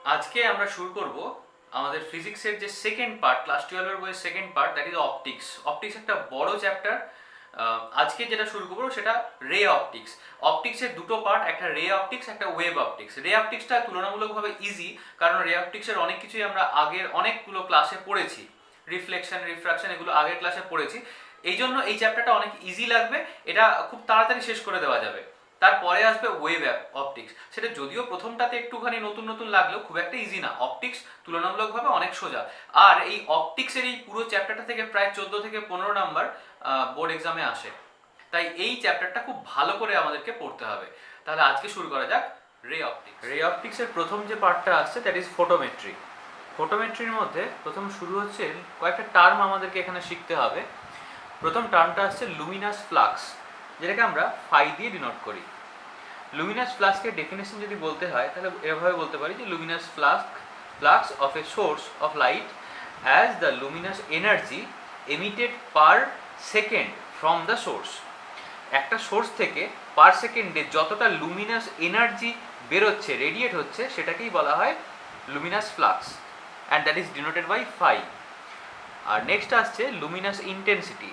আজকে আমরা শুরু করব আমাদের ফিজিক্সের যে সেকেন্ড পার্ট, ক্লাস 12 এর বইয়ের second part, that is optics. Optics একটা বড় চ্যাপ্টার। আজকে যেটা শুরু করবো সেটা রে অপটিক্স। অপটিক্সের দুটো পার্ট, একটা রে অপটিক্স, একটা ওয়েভ অপটিক্স। রে অপটিক্সটা তুলনামূলকভাবে ইজি, কারণ রে অপটিক্সের অনেক কিছুই আমরা আগের অনেকগুলো ক্লাসে পড়েছি। রিফ্লেকশন, রিফ্রাকশন, এগুলো আগের ক্লাসে পড়েছি। এই জন্য এই চ্যাপ্টারটা অনেক ইজি লাগবে, এটা খুব তাড়াতাড়ি শেষ করে দেওয়া যাবে। তারপরে আসবে ওয়েভ অপটিক্স। সেটা যদিও প্রথমটাতে একটুখানি নতুন নতুন লাগলেও খুব একটা ইজি না। অপটিক্স তুলনামূলকভাবে অনেক সোজা। আর এই অপটিক্সের এই পুরো চ্যাপ্টারটা থেকে প্রায় 14 থেকে 15 নাম্বার বোর্ড এক্সামে আসে। তাই এই চ্যাপ্টারটা খুব ভালো করে আমাদেরকে পড়তে হবে। তাহলে আজকে শুরু করা যাক রে অপটিক্স। রে অপটিক্সের প্রথম যে পার্টটা আসছে দ্যাট ইজ ফটোমেট্রি। ফটোমেট্রির মধ্যে প্রথম শুরু হচ্ছে কয়েকটা টার্ম আমাদেরকে এখানে শিখতে হবে। প্রথম টার্মটা আসছে লুমিনাস ফ্লাক্স, যেটাকে আমরা ফাই দিয়ে ডিনোট করি। লুমিনাস ফ্লাক্সের ডেফিনেশন যদি বলতে হয় তাহলে এভাবে বলতে পারি যে luminous flux of a source of light as the luminous energy emitted per second from the source. একটা সোর্স থেকে পার সেকেন্ডে যতটা লুমিনাস এনার্জি বেরোচ্ছে, রেডিয়েট হচ্ছে, সেটাকেই বলা হয় luminous flux, and that is denoted by phi. আর নেক্সট আসছে লুমিনাস ইন্টেন্সিটি।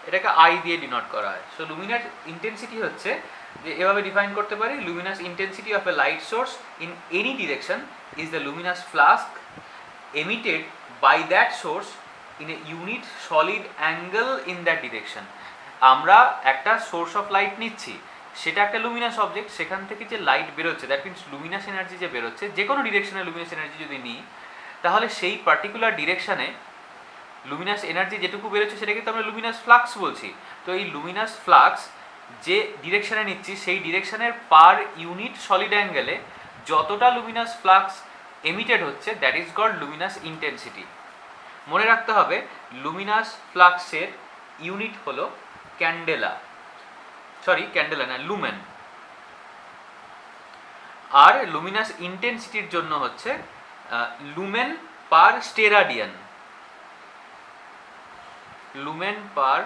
এটাকে আই দিয়ে ডিনোট করা হয়। সো লুমিনাস ইন্টেন্সিটি হচ্ছে যে এভাবে ডিফাইন করতে পারি, luminous intensity of a light source in any direction is the luminous flux emitted by that source in a unit solid angle in that direction. আমরা একটা সোর্স অফ লাইট নিচ্ছি, সেটা একটা লুমিনাস অবজেক্ট, সেখান থেকে যে লাইট বেরোচ্ছে that means Luminous energy যে বেরোচ্ছে, যে কোনো ডিরেকশনে লুমিনাস এনার্জি যদি নিই, তাহলে সেই পার্টিকুলার ডিরেকশানে লুমিনাস এনার্জি যেটুকু বেরোচ্ছে সেটাকে তো আমরা লুমিনাস ফ্লাক্স বলছি। তো এই লুমিনাস ফ্লাক্স যে ডিরেকশানে নিচ্ছি সেই ডিরেকশানের পার ইউনিট সলিড অ্যাঙ্গেলে যতটা লুমিনাস ফ্লাক্স এমিটেড হচ্ছে that is called luminous intensity. মনে রাখতে হবে লুমিনাস ফ্লাক্সের ইউনিট হলো ক্যান্ডেলা, ক্যান্ডেলা না, লুমেন। আর লুমিনাস ইন্টেন্সিটির জন্য হচ্ছে লুমেন পার স্টেরাডিয়ান। লুমেন পার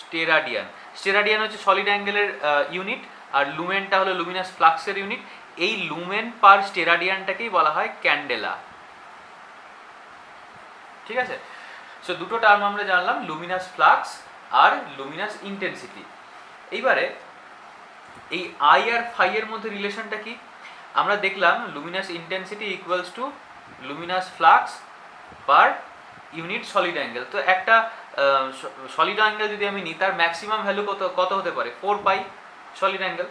স্টেরাডিয়ান। স্টেরাডিয়ান হচ্ছে সলিড অ্যাঙ্গেলের ইউনিট, আর লুমেনটা হলো লুমিনাস ফ্লাক্সের ইউনিট। এই লুমেন পার স্টেরাডিয়ানটাকেই বলা হয় ক্যান্ডেলা। ঠিক আছে? সো দুটো টার্ম আমরা জানলাম, লুমিনাস ফ্লাক্স আর লুমিনাস ইন্টেন্সিটি। এইবারে এই আই আর ফাই এর মধ্যে রিলেশনটা কি আমরা দেখলাম। Luminous intensity equals to luminous flux per unit solid angle. তো একটা সলিড অ্যাঙ্গেল যদি আমি নিই, তার ম্যাক্সিমাম ভ্যালু কত হতে পারে? 4 pi solid angle.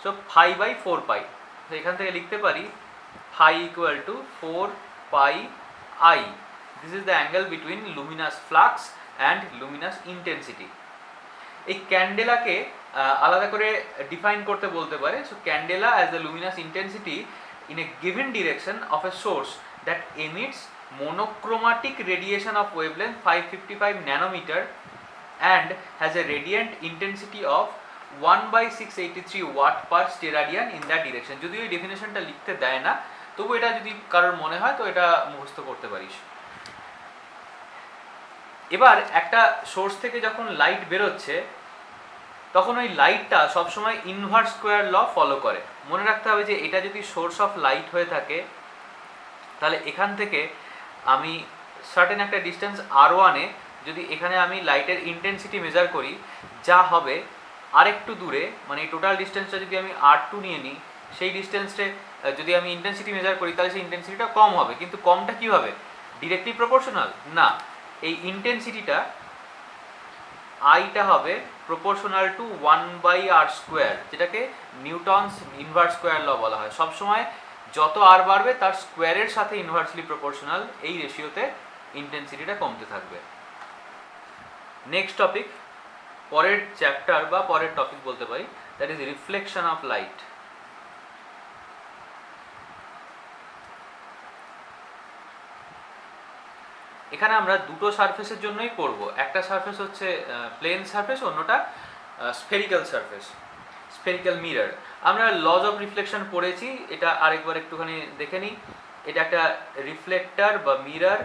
So phi by 4 pi. তো এখান থেকে লিখতে পারি phi equal to 4 pi I. This is the angle between luminous flux and luminous intensity. এই ক্যান্ডেলাকে আলাদা করে ডিফাইন করতে বলতে পারে। So candela as the luminous intensity in a given direction of a source that emits monochromatic radiation of wavelength 555 nanometer and has a radiant intensity of 1/683 watt per steradian in that direction. যদিও এই ডেফিনেশনটা লিখতে দেয় না, তবু এটা যদি কারোর মনে হয় তো এটা মুখস্থ করতে পারিস। এবার একটা সোর্স থেকে যখন লাইট বেরোচ্ছে তখন ওই লাইটটা সবসময় ইনভার্স স্কোয়ার ল ফলো করে। মনে রাখতে হবে যে এটা যদি সোর্স অফ লাইট হয়ে থাকে তাহলে এখান থেকে আমি সার্টেন একটা ডিস্টেন্স R1-এ যদি এখানে আমি লাইটের ইন্টেন্সিটি মেজার করি, যা হবে আরেকটু দূরে, মানে এই টোটাল ডিস্টেন্সটা যদি আমি R2 নিয়ে নিই, সেই ডিস্টেন্সে যদি আমি ইন্টেন্সিটি মেজার করি তাহলে সেই ইন্টেন্সিটিটা কম হবে। কিন্তু কমটা কী হবে? ডিরেক্টলি প্রপোর্শনাল না, এই ইন্টেন্সিটিটা আইটা হবে প্রপোর্শনাল টু 1/r², যেটাকে নিউটনস ইনভার্স স্কোয়ার ল বলা হয়। সবসময় যত আর বাড়বে তার স্কোয়ারের সাথে ইনভার্সলি প্রপোর্শনাল এই রেশিওতে ইন্টেন্সিটিটা কমতে থাকবে। নেক্সট টপিক, পরের চ্যাপ্টার বা পরের টপিক বলতে পারি, that is reflection of light. এখানে আমরা দুটো সারফেসের জন্যই পড়ব। একটা সারফেস হচ্ছে প্লেন সারফেস, অন্যটা স্ফেরিক্যাল সারফেস, স্ফেরিক্যাল মিরর। আমরা লজ অফ রিফ্লেকশন পড়েছি, এটা আরেকবার একটুখানি দেখে নিই। এটা একটা রিফ্লেক্টর বা মিরর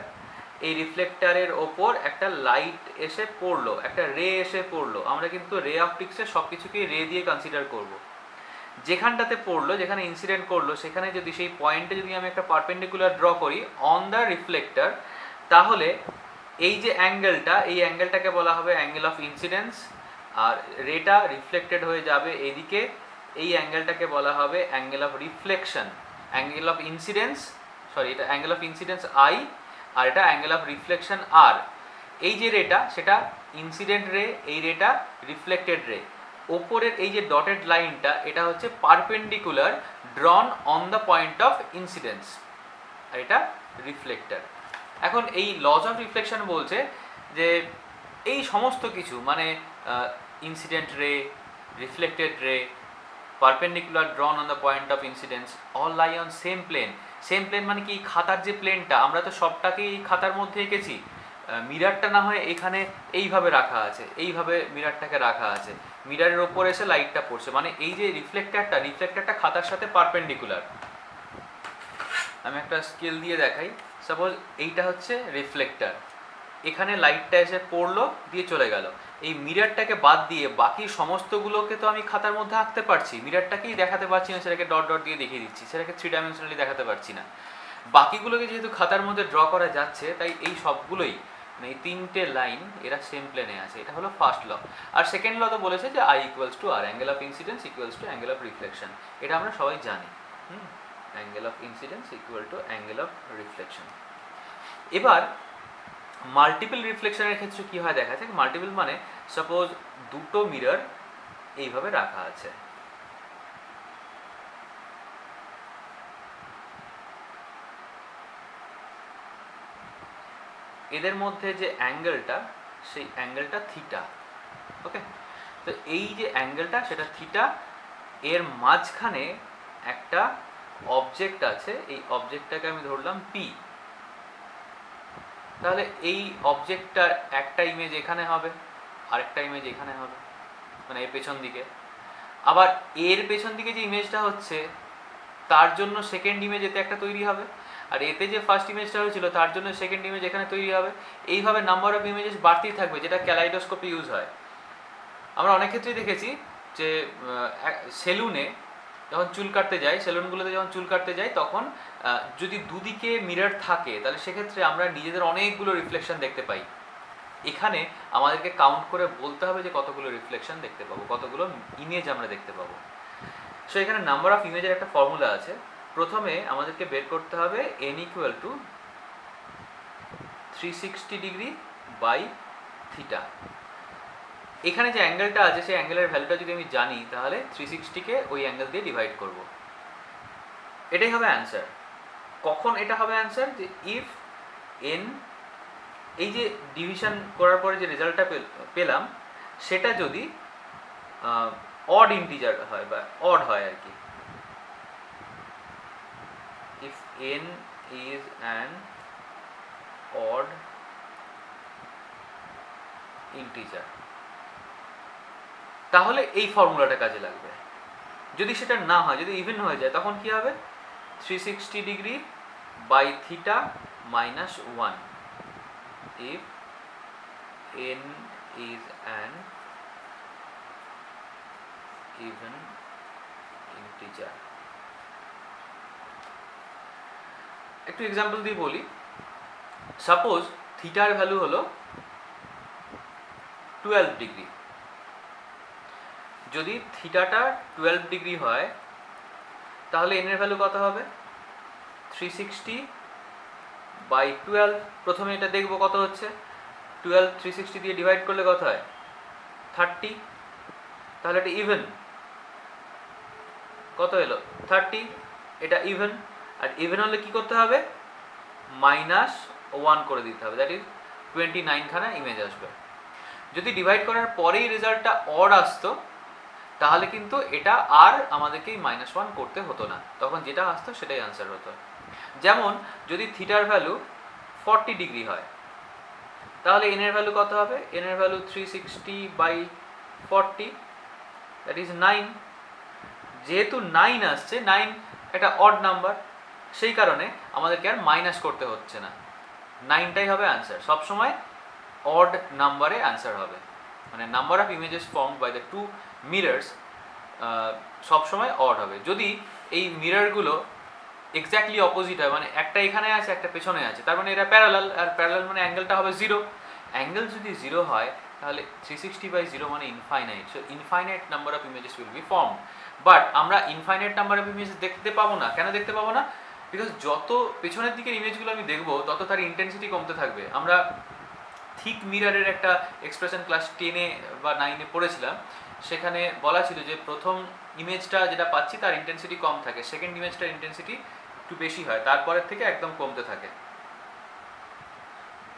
এই রিফ্লেক্টারের ওপর একটা লাইট এসে পড়লো, একটা রে এসে পড়লো, আমরা কিন্তু রে অপটিক্সে সব কিছুকেই রে দিয়ে কনসিডার করব। যেখানটাতে পড়লো, যেখানে ইনসিডেন্ট করলো, সেখানে যদি সেই পয়েন্টে যদি আমি একটা পারপেন্ডিকুলার ড্র করি অন দ্য রিফ্লেক্টার, তাহলে এই যে অ্যাঙ্গেলটা, এই অ্যাঙ্গেলটাকে বলা হবে অ্যাঙ্গেল অফ ইনসিডেন্স, আর রেটা রিফ্লেক্টেড হয়ে যাবে এদিকে, এই অ্যাঙ্গেলটাকে বলা হবে angle of reflection. Angle of incidence, sorry, এটা অ্যাঙ্গেল অফ ইনসিডেন্স আই, আর এটা অ্যাঙ্গেল অফ রিফ্লেকশন আর। এই যে রেটা সেটা ইনসিডেন্ট রে, এই রেটা রিফ্লেক্টেড রে। ওপরের এই যে ডটেড লাইনটা এটা হচ্ছে perpendicular drawn on the point of incidence, আর এটা রিফ্লেক্টার। এখন এই লজ অফ রিফ্লেকশন বলছে যে এই সমস্ত কিছু মানে incident ray, reflected ray, perpendicular drawn on the point of incidence, all lie on same plane. Same plane মানে কি, খাতার যে প্লেনটা, আমরা তো সবটাকেই এই খাতার মধ্যে এঁকেছি, মিরারটা না হয় এখানে এইভাবে রাখা আছে, এইভাবে মিরারটাকে রাখা আছে, মিরারের ওপর এসে লাইটটা পড়ছে, মানে এই যে রিফ্লেক্টারটা খাতার সাথে পারপেন্ডিকুলার। আমি একটা স্কেল দিয়ে দেখাই, সাপোজ এইটা হচ্ছে রিফ্লেক্টার, এখানে লাইটটা এসে পড়লো দিয়ে চলে গেল, এই মিরারটাকে বাদ দিয়ে বাকি সমস্তগুলোকে তো আমি খাতার মধ্যে আঁকতে পারছি, মিরারটাকেই দেখাতে পারছি না, সেটাকে ডট ডট দিয়ে দেখিয়ে দিচ্ছি, সেটাকে 3 ডাইমেনশনালি দেখাতে পারছি না। বাকিগুলোকে যেহেতু খাতার মধ্যে ড্র করা যাচ্ছে, তাই এই সবগুলোই মানে এই 3টে লাইন এরা সেম প্লেনে আছে। এটা হলো ফার্স্ট ল। আর সেকেন্ড ল তো বলেছে যে I equals to R, angle of incidence equals to angle of reflection. এটা আমরা সবাই জানি, angle of incidence equal to angle of reflection. এবার মাল্টিপল রিফ্লেকশনের ক্ষেত্রে কি হয় দেখা যায়, মাল্টিপল মানে সাপোজ দুটো মিরর এইভাবে রাখা আছে, এদের মধ্যে যে অ্যাঙ্গেলটা, সেই অ্যাঙ্গেলটা থিটা। ওকে, তো এই যে অ্যাঙ্গেলটা সেটা থিটা, এর মাঝখানে একটা অবজেক্ট আছে, এই অবজেক্টটাকে আমি ধরলাম পি। তাহলে এই অবজেক্টটার একটা ইমেজ এখানে হবে, আরেকটা ইমেজ এখানে হবে, মানে এর পেছন দিকে। আবার এর পেছন দিকে যে ইমেজটা হচ্ছে তার জন্য সেকেন্ড ইমেজ এতে একটা তৈরি হবে, আর এতে যে ফার্স্ট ইমেজটা হয়েছিল তার জন্য সেকেন্ড ইমেজ এখানে তৈরি হবে। এইভাবে নাম্বার অফ ইমেজেস বাড়তেই থাকবে, যেটা ক্যালাইডোস্কোপে ইউজ হয়। আমরা অনেক ক্ষেত্রেই দেখেছি যে সেলুনে যখন চুল কাটতে যাই, সেলুনগুলোতে যখন চুল কাটতে যাই, তখন যদি দুদিকে মিরর থাকে তাহলে সেক্ষেত্রে আমরা নিজেদের অনেকগুলো রিফ্লেকশন দেখতে পাই। এখানে আমাদেরকে কাউন্ট করে বলতে হবে যে কতগুলো রিফ্লেকশন দেখতে পাবো, কতগুলো ইমেজ আমরা দেখতে পাবো। সো এখানে নাম্বার অফ ইমেজের একটা ফর্মুলা আছে। প্রথমে আমাদেরকে বের করতে হবে n equal to 360 degree by theta. এখানে যে অ্যাঙ্গেলটা আছে সেই অ্যাঙ্গেলের ভ্যালুটা যদি আমি জানি, তাহলে 360কে ওই অ্যাঙ্গেল দিয়ে ডিভাইড করব, এটাই হবে অ্যান্সার। কখন এটা হবে অ্যান্সার, যে ইফ n, এই যে ডিভিশন করার পরে যে রেজাল্টটা পেলাম সেটা যদি অড ইন্টিজার হয় বা অড হয় আর কি, if n is an odd integer, তাহলে এই ফর্মুলাটা কাজে লাগবে। যদি সেটা না হয়, যদি ইভেন হয়ে যায়, তখন কি হবে, 360 degree by theta minus 1 if n is an even integer। একটু এক্সাম্পল দিয়ে বলি। সাপোজ থিটার ভ্যালু হলো 12 ডিগ্রি। যদি থিটাটা 12 ডিগ্রি হয় তাহলে n এর ভ্যালু কত হবে, 360 বাই 12। প্রথমে এটা দেখবো কত হচ্ছে, 12 360 দিয়ে ডিভাইড করলে কত হয়, 30। তাহলে এটা ইভেন, কত এলো 30, এটা ইভেন। আর ইভেন হলে কি করতে হবে, মাইনাস 1 করে দিতে হবে, দ্যাট ইজ 29 খানা ইমেজ আসবে। যদি ডিভাইড করার পরেই রেজাল্টটা অড আসতো তাহলে কিন্তু এটা আর আমাদেরকেই -1 করতে হতো না, তখন যেটা আসতো সেটাই আনসার হতো। যেমন যদি থিটার ভ্যালু 40 ডিগ্রি হয় তাহলে n এর ভ্যালু কত হবে, n এর ভ্যালু 360 বাই 40, দ্যাট ইজ 9। যেহেতু 9 আসছে, 9 একটা অড নাম্বার, সেই কারণে আমাদেরকে আর মাইনাস করতে হচ্ছে না, 9টাই হবে অ্যান্সার। সবসময় অড নাম্বারে অ্যান্সার হবে, মানে number of images formed by the two mirrors সবসময় অড হবে। যদি এই মিরারগুলো এক্স্যাক্টলি অপোজিট হয়, মানে একটা এখানে আছে একটা পেছনে আছে, তার মানে এরা প্যারালাল, আর প্যারালাল মানে অ্যাঙ্গেলটা হবে 0। অ্যাঙ্গেল যদি 0 হয় তাহলে 360/0 মানে infinite, so infinite number of images will be formed. But আমরা ইনফাইনাইট নাম্বার অফ ইমেজেস দেখতে পাবো না। কেন দেখতে পাবো না? বিকজ যত পেছনের দিকের ইমেজগুলো আমি দেখবো তত তার ইন্টেন্সিটি কমতে থাকবে। আমরা থিক মিরারের একটা এক্সপ্রেশন ক্লাস 10-এ বা 9-এ পড়েছিলাম, সেখানে বলা ছিল যে প্রথম ইমেজটা যেটা পাচ্ছি তার ইন্টেন্সিটি কম থাকে, সেকেন্ড ইমেজটার ইন্টেন্সিটি একটু বেশি হয়, তারপরের থেকে একদম কমতে থাকে।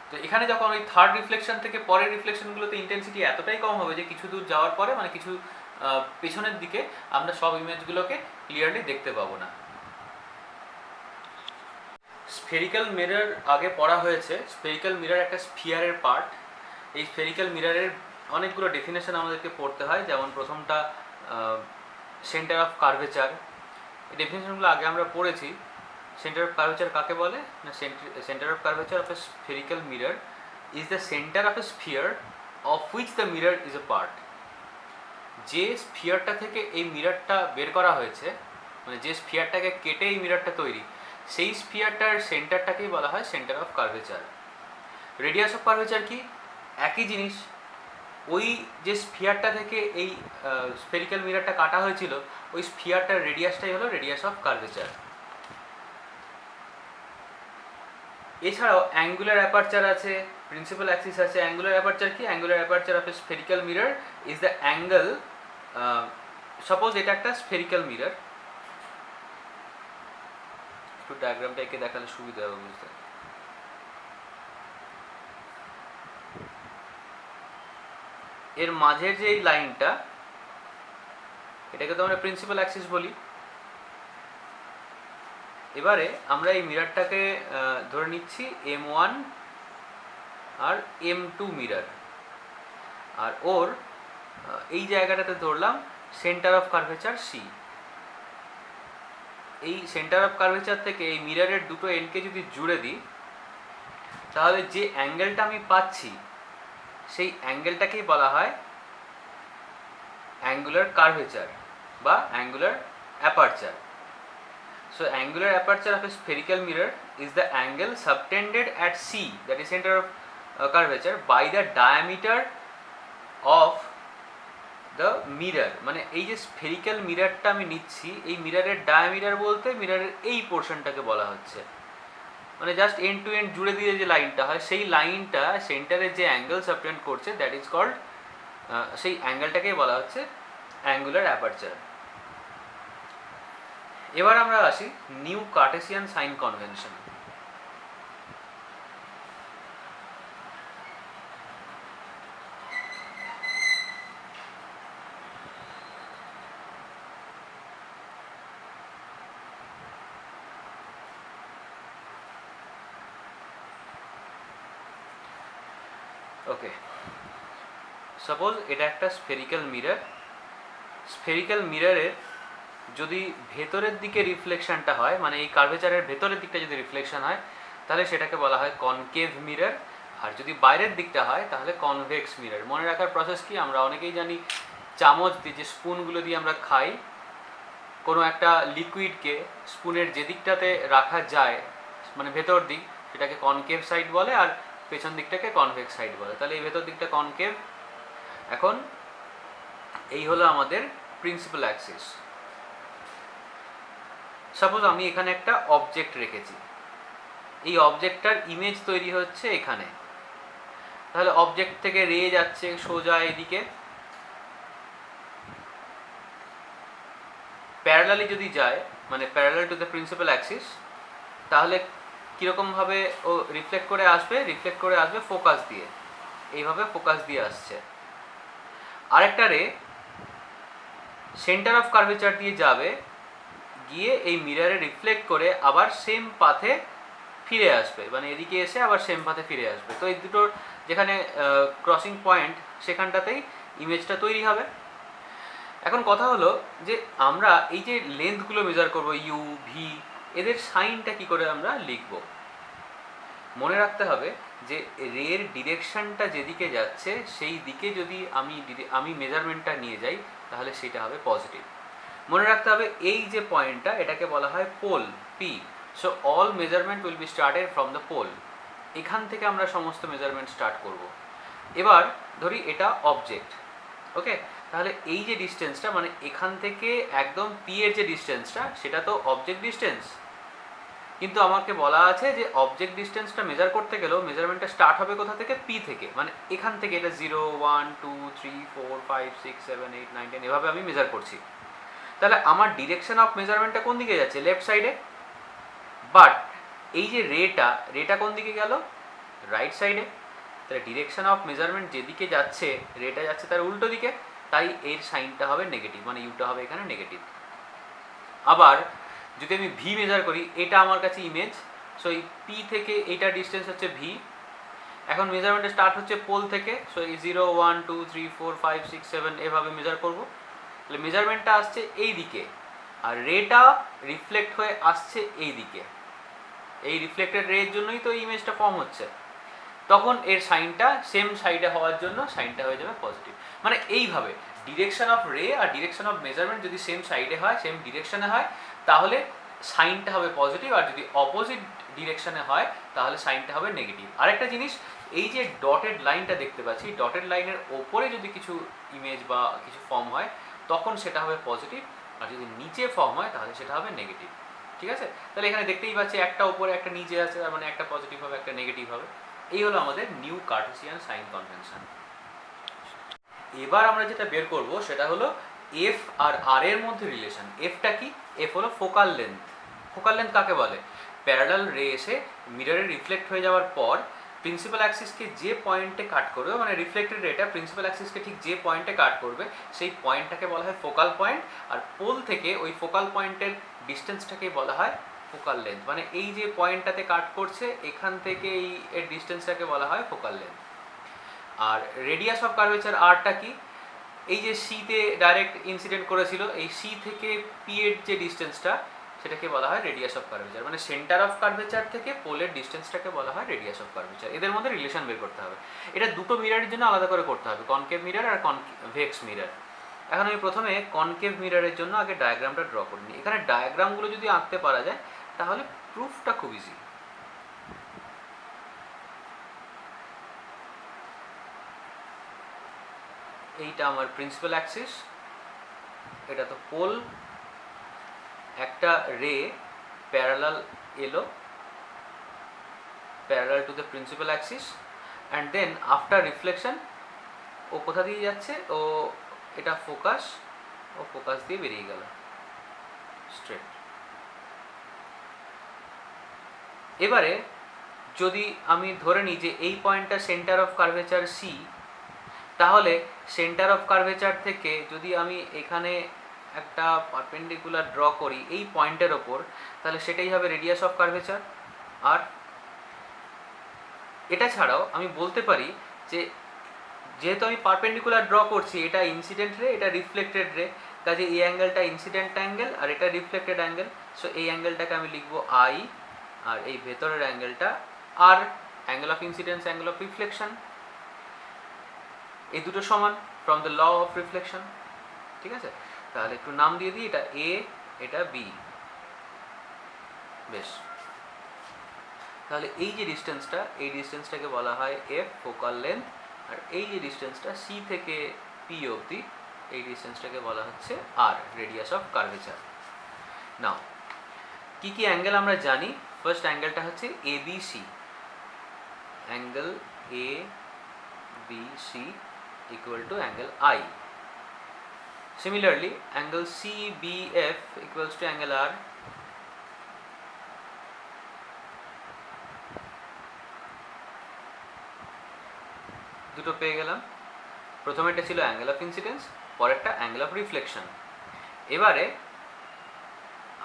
তো এখানে যখন ওই থার্ড রিফ্লেকশন থেকে পরের রিফ্লেকশনগুলোতে ইন্টেন্সিটি এতটাই কম হবে যে কিছু দূর যাওয়ার পরে, মানে কিছু পেছনের দিকে আমরা সব ইমেজগুলোকে ক্লিয়ারলি দেখতে পাবো না। স্ফেরিক্যাল মিরর আগে পড়া হয়েছে। স্ফেরিক্যাল মিরর একটা স্ফিয়ারের পার্ট। এই স্ফেরিক্যাল মিররের অনেকগুলো ডেফিনেশন আমাদেরকে পড়তে হয়, যেমন প্রথমটা সেন্টার অফ কার্ভেচার। এই ডেফিনেশনগুলো আগে আমরা পড়েছি। সেন্টার অফ কার্ভেচার কাকে বলে না, centre of curvature of A spherical mirror is the centre of A sphere of which the mirror is a part. যে স্ফিয়ারটা থেকে এই মিররটা বের করা হয়েছে, মানে যে স্ফিয়ারটাকে কেটে এই মিররটা তৈরি, সেই স্ফিয়ারটার সেন্টারটাকেই বলা হয় centre of curvature. Radius of curvature কি? একই জিনিস। ওই যে স্ফিয়ারটা থেকে এই স্ফেরিক্যাল মিররটা কাটা হয়েছিল, ওই স্ফিয়ারটার রেডিয়াসটাই হলো রেডিয়াস অফ কার্ভেচার। এছাড়াও অ্যাঙ্গুলার অ্যাপারচার আছে, প্রিন্সিপাল অ্যাক্সিস আছে। অ্যাঙ্গুলার অ্যাপারচার কি? Angular aperture of A spherical mirror is the angle, suppose এটা একটা স্ফেরিক্যাল মিরর, একটু ডায়াগ্রামটা এঁকে দেখালে সুবিধা হবে বুঝতে। এর মাঝের যে এই লাইনটা, এটাকে তো আমরা প্রিন্সিপাল অ্যাক্সিস বলি। এবারে আমরা এই মিররটাকে ধরে নিচ্ছি M1 আর M2 মিরর, আর ওর এই জায়গাটাতে ধরলাম সেন্টার অফ কার্ভেচার C। এই সেন্টার অফ কার্ভেচার থেকে এই মিররের দুটো এন্ডকে যদি জুড়ে দিই, তাহলে যে অ্যাঙ্গেলটা আমি পাচ্ছি সেই অ্যাঙ্গেলটাকেই বলা হয় অ্যাঙ্গুলার কার্ভেচার বা angular aperture. So angular aperture of a spherical mirror is the angle subtended at C, that is center of curvature, by the diameter of the mirror। মানে এই যে স্ফেরিক্যাল মিররটা আমি নিচ্ছি, এই মিররের ডায়ামিটার বলতে মিররের এই পোর্শনটাকে বলা হচ্ছে, মানে জাস্ট এন্ড টু এন্ড জুড়ে দিয়ে যে লাইনটা হয়, সেই লাইনটা সেন্টারে যে অ্যাঙ্গেল সাবটেন্ড করছে, দ্যাট ইজ কল্ড, সেই অ্যাঙ্গেলটাকেই বলা হচ্ছে অ্যাঙ্গুলার অ্যাপারচার। এবার আমরা আসি নিউ কার্টেসিয়ান সাইন কনভেনশন। ওকে, সাপোজ এটা একটা স্ফেরিক্যাল মিরর। স্ফেরিক্যাল মিররের যদি ভেতরের দিকে রিফ্লেকশনটা হয়, মানে এই কার্ভেচারের ভেতরের দিকটা যদি রিফ্লেকশন হয়, তাহলে সেটাকে বলা হয় কনকেভ মিরর। আর যদি বাইরের দিকটা হয় তাহলে কনভেক্স মিরর। মনে রাখার প্রসেস কি? আমরা অনেকেই জানি চামচ দিয়ে, যে স্পুনগুলো দিয়ে আমরা খাই, কোনো একটা লিকুইডকে স্পুনের যে দিকটাতে রাখা যায়, মানে ভেতর দিক, সেটাকে কনকেভ সাইড বলে, আর পেছন দিকটাকে কনভেক্স সাইড বলে। তাহলে এই ভেতর দিকটা কনকেভ। এখন এই হলো আমাদের প্রিন্সিপাল অ্যাক্সিস। সাপোজ আমি এখানে একটা অবজেক্ট রেখেছি, এই অবজেক্টটার ইমেজ তৈরি হচ্ছে এখানে, তাহলে অবজেক্ট থেকে রে যাচ্ছে সোজা এদিকে, প্যারালালি যদি যায়, মানে parallel to the principal Axis, তাহলে কীরকমভাবে ও রিফ্লেক্ট করে আসবে? রিফ্লেক্ট করে আসবে ফোকাস দিয়ে, এইভাবে ফোকাস দিয়ে আসছে। আরেকটা রে সেন্টার অফ কার্ভেচার দিয়ে যাবে, গিয়ে এই মিররে রিফ্লেক্ট করে আবার সেম পাথে ফিরে আসবে, মানে এদিকে এসে আবার সেম পাথে ফিরে আসবে। তো এই দুটোর যেখানে ক্রসিং পয়েন্ট, সেখানটাতেই ইমেজটা তৈরি হবে। এখন কথা হলো যে আমরা এই যে লেন্থগুলো মেজার করবো, ইউ ভি, এদের সাইনটা কি করে আমরা লিখব? মনে রাখতে হবে যে রের ডিরেকশনটা যেদিকে যাচ্ছে সেই দিকে যদি আমি মেজারমেন্টটা নিয়ে যাই তাহলে সেটা হবে পজিটিভ। মনে রাখতে হবে এই যে পয়েন্টটা এটাকে বলা হয় pole P. So all measurement will be started from the pole. এখান থেকে আমরা সমস্ত মেজারমেন্ট স্টার্ট করব। এবার ধরি এটা অবজেক্ট, ওকে, তাহলে এই যে ডিস্টেন্সটা মানে এখান থেকে একদম পি এর যে ডিস্টেন্সটা সেটা তো অবজেক্ট ডিস্টেন্স, কিন্তু আমাকে বলা আছে যে অবজেক্ট ডিস্টেন্সটা মেজার করতে গেলেও মেজারমেন্টটা স্টার্ট হবে কোথা থেকে, পি থেকে, মানে এখান থেকে এটা 0 1 2 3 4 5 6 7 8 9 10 এভাবে আমি মেজার করছি। তাহলে আমার ডিরেকশন অফ মেজারমেন্টটা কোন দিকে যাচ্ছে, লেফট সাইডে। বাট এই যে রেটা কোন দিকে গেল, রাইট সাইডে। তাহলে ডিরেকশন অফ মেজারমেন্ট যেদিকে যাচ্ছে রেটা যাচ্ছে তার উল্টো দিকে, তাই এর সাইনটা হবে নেগেটিভ, মানে ইউটা হবে এখানে নেগেটিভ। আবার যদি আমি ভি মেজার করি, এটা আমার কাছে ইমেজ, সো এই পি থেকে এইটা ডিস্টেন্স হচ্ছে ভি। এখন মেজারমেন্টটা স্টার্ট হচ্ছে পোল থেকে, সো এই 0 1 2 3 4 5 6 7 এভাবে মেজার করব। তাহলে মেজারমেন্টটা আসছে এই দিকে আর রেটা রিফ্লেক্ট হয়ে আসছে এই দিকে। এই রিফ্লেক্টেড রের জন্যই তো এই ইমেজটা ফর্ম হচ্ছে। তখন এর সাইনটা সেম সাইডে হওয়ার জন্য সাইনটা হয়ে যাবে পজিটিভ। মানে এইভাবে ডিরেকশন অফ রে আর ডিরেকশন অফ মেজারমেন্ট যদি সেম সাইডে হয়, সেম ডিরেকশনে হয়, তাহলে সাইনটা হবে পজিটিভ। আর যদি অপোজিট ডিরেকশনে হয় তাহলে সাইনটা হবে নেগেটিভ। আরেকটা জিনিস, এই যে ডটেড লাইনটা দেখতে পাচ্ছি, ডটেড লাইনের ওপরে যদি কিছু ইমেজ বা কিছু ফর্ম হয় তখন সেটা হবে পজিটিভ, আর যদি নিচে ফর্ম হয় তাহলে সেটা হবে নেগেটিভ। ঠিক আছে? তাহলে এখানে দেখতেই পাচ্ছি একটা ওপরে একটা নিচে আছে, তার মানে একটা পজিটিভ হবে একটা নেগেটিভ হবে। এই হলো আমাদের নিউ কার্টেসিয়ান সাইন কনভেনশন। এবার আমরা যেটা বের করব সেটা হলো এফ আর আর এর মধ্যে রিলেশন। এফটা কি? এফ হলো ফোকাল লেন্থ। ফোকাল লেন্থ কাকে বলে? প্যারালাল রে এসে মিররে রিফ্লেক্ট হয়ে যাওয়ার পর প্রিন্সিপাল অ্যাক্সিসকে যে পয়েন্টে কাট করবে, মানে রিফ্লেক্টেড রেটা প্রিন্সিপাল অ্যাক্সিসকে ঠিক যে পয়েন্টে কাট করবে সেই পয়েন্টটাকে বলা হয় ফোকাল পয়েন্ট। আর পোল থেকে ওই ফোকাল পয়েন্টের ডিস্টেন্সটাকে বলা হয় ফোকাল লেন্থ। মানে এই যে পয়েন্টটাতে কাট করছে এখান থেকে এই এর ডিস্টেন্সটাকে বলা হয় ফোকাল লেন্থ। আর রেডিয়াস অফ কার্ভেচার আরটা কি? এই যে সিতে ডাইরেক্ট ইনসিডেন্ট করেছিল, এই সি থেকে পি এর যে ডিস্টেন্সটা সেটাকে বলা হয় রেডিয়াস অফ কার্ভেচার। মানে সেন্টার অফ কার্ভেচার থেকে পোলের ডিস্টেন্সটাকে বলা হয় রেডিয়াস অফ কার্ভেচার। এদের মধ্যে রিলেশন বের করতে হবে। এটা দুটো মিররের জন্য আলাদা করে করতে হবে, কনকেভ মিরর আর কনভেক্স মিরর। এখন আমি প্রথমে কনকেভ মিররের জন্য আগে ডায়াগ্রামটা ড্র করে নিই। এখানে ডায়াগ্রামগুলো যদি আঁকতে পারা যায় তাহলে প্রুফটা খুব ইজি। এইটা আমার প্রিন্সিপাল অ্যাক্সিস, এটা তো পোল, একটা রে প্যারালাল এলো parallel to the principal axis, and then after reflection ও কোথা দিয়ে যাচ্ছে, ও এটা ফোকাস, ও ফোকাস দিয়ে বেরিয়ে গেল স্ট্রেট। এবারে যদি আমি ধরে নিই যে এই পয়েন্টটা সেন্টার অফ কার্ভেচার সি, তাহলে সেন্টার অফ কার্ভেচার থেকে যদি আমি এখানে একটা পারপেন্ডিকুলার ড্র করি এই পয়েন্টের ওপর, তাহলে সেটাই হবে রেডিয়াস অফ কার্ভেচার। আর এটা ছাড়াও আমি বলতে পারি যে যেহেতু আমি পারপেন্ডিকুলার ড্র করছি, এটা ইনসিডেন্ট রে, এটা রিফ্লেক্টেড রে, কাজে এই অ্যাঙ্গেলটা ইনসিডেন্ট অ্যাঙ্গেল আর এটা রিফ্লেক্টেড অ্যাঙ্গেল। সো এই অ্যাঙ্গেলটাকে আমি লিখবো আই, আর এই ভেতরের অ্যাঙ্গেলটা R. Angle of incidence, angle of reflection, এই দুটো সমান from the law of reflection. ঠিক আছে? তাহলে একটু নাম দিয়ে দিই, এটা এ, এটা বি। বেশ, তাহলে এই যে ডিস্টেন্সটা, এই ডিস্টেন্সটাকে বলা হয় এফ ফোকাল লেন্থ, আর এই যে ডিস্টেন্সটা সি থেকে পি অবধি, এই ডিস্টেন্সটাকে বলা হচ্ছে R, radius of curvature. Now কি কি অ্যাঙ্গেল আমরা জানি? ফার্স্ট অ্যাঙ্গেলটা হচ্ছে A B C, angle A B C equal to angle I. Similarly, angle CBF equals to angle R. দুটো পেয়ে গেলাম। প্রথমেরটা ছিল অ্যাঙ্গেল অফ ইনসিডেন্স, পরেরটা অ্যাঙ্গেল অফ রিফ্লেকশন। এবারে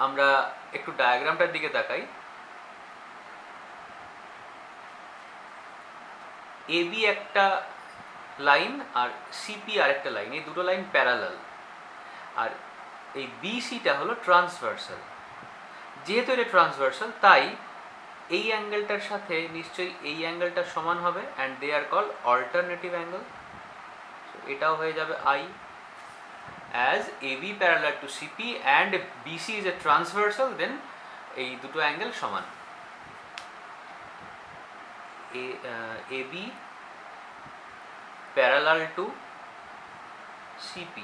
আমরা একটু ডায়াগ্রামটার দিকে তাকাই। এবি একটা লাইন আর সিপি আরেকটা লাইন, এই দুটো লাইন প্যারালাল, আর এই বিসিটা হলো ট্রান্সভার্সাল। যেহেতু এটা ট্রান্সভার্সাল তাই এই অ্যাঙ্গেলটার সাথে নিশ্চয়ই এই অ্যাঙ্গেলটা সমান হবে, and they are call alternative angle. এটাও হয়ে যাবে I. As AB parallel to CP and BC is a transversal, then এই দুটো অ্যাঙ্গেল সমান। AB parallel to CP,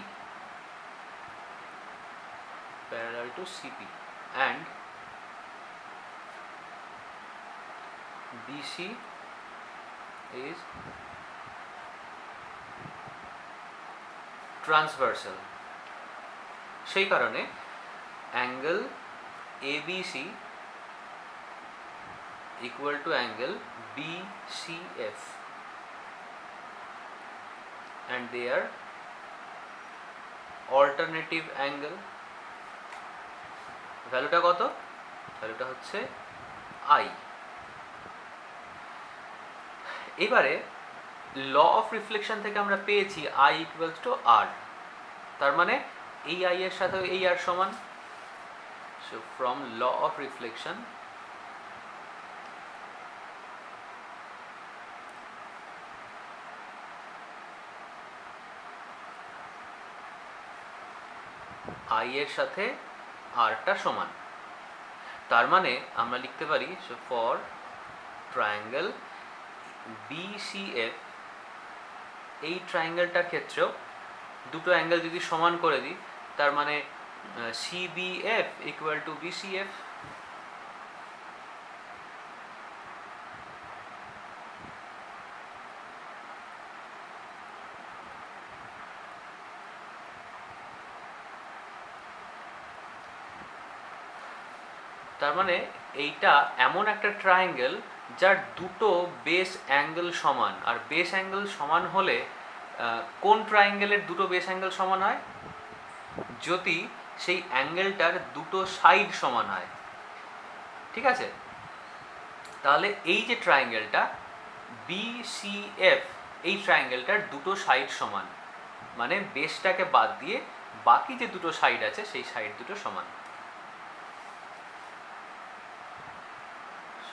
parallel to CP, and BC is transversal। সেই কারণে angle ABC equal to angle BCF, and they are alternative angle। ভ্যালুটা কত? ভ্যালুটা হচ্ছে I। এবারে ল অফ রিফ্লেকশন থেকে আমরা পেয়েছি I ইকুয়ালস টু R, তার মানে এই I এর সাথে এই R সমান। So from law of reflection I এর সাথে আরটা সমান, তার মানে আমরা লিখতে পারি সো ফর ট্রায়াঙ্গেল BCF, এই ট্রায়াঙ্গেলটার ক্ষেত্রেও দুটো অ্যাঙ্গেল যদি সমান করে দিই, তার মানে CBF ইকুয়াল টু BCF। তার মানে এইটা এমন একটা ট্রায়াঙ্গেল যার দুটো বেস অ্যাঙ্গেল সমান, আর বেস অ্যাঙ্গেল সমান হলে কোন ট্রায়াঙ্গেলের দুটো বেস অ্যাঙ্গেল সমান হয়? যদি সেই অ্যাঙ্গেলটার দুটো সাইড সমান হয়, ঠিক আছে? তাহলে এই যে ট্রায়াঙ্গেলটা BCF, এই ট্রায়াঙ্গেলটার দুটো সাইড সমান, মানে বেসটাকে বাদ দিয়ে বাকি যে দুটো সাইড আছে সেই সাইড দুটো সমান।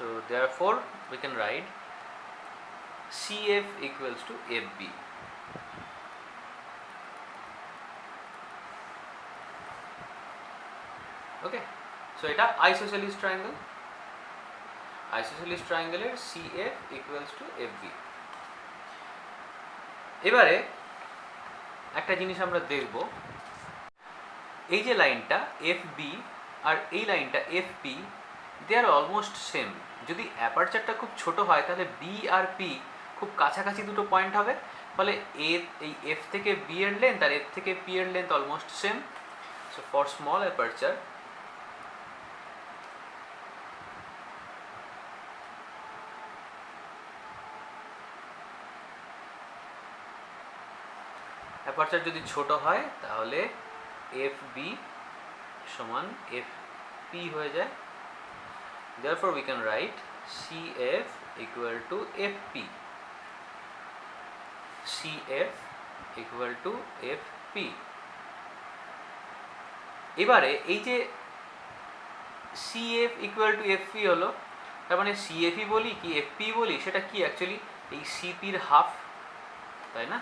So therefore we can write CF equals to FB. Okay, so এটা isosceles triangle, isosceles triangle এর CF equals to FB। এবারে একটা জিনিস আমরা দেখব, এই যে লাইনটা FB আর এই লাইনটা FP, দে আর অলমোস্ট সেম। যদি অ্যাপারচারটা খুব ছোট হয় তাহলে B আর P খুব কাছাকাছি দুটো পয়েন্ট হবে, ফলে এই F থেকে B এর লেন্থ আর F থেকে P এর length almost same. So for small aperture যদি ছোট হয় তাহলে FB সমান FP হয়ে যায়। Therefore we can write CF equal to FP, CF equal to FP। এবারে এই যে CF equal to FP হলো, তার মানে CFই বলি কি FP বলি, সেটা কি অ্যাকচুয়ালি এই CP এর হাফ, তাই না?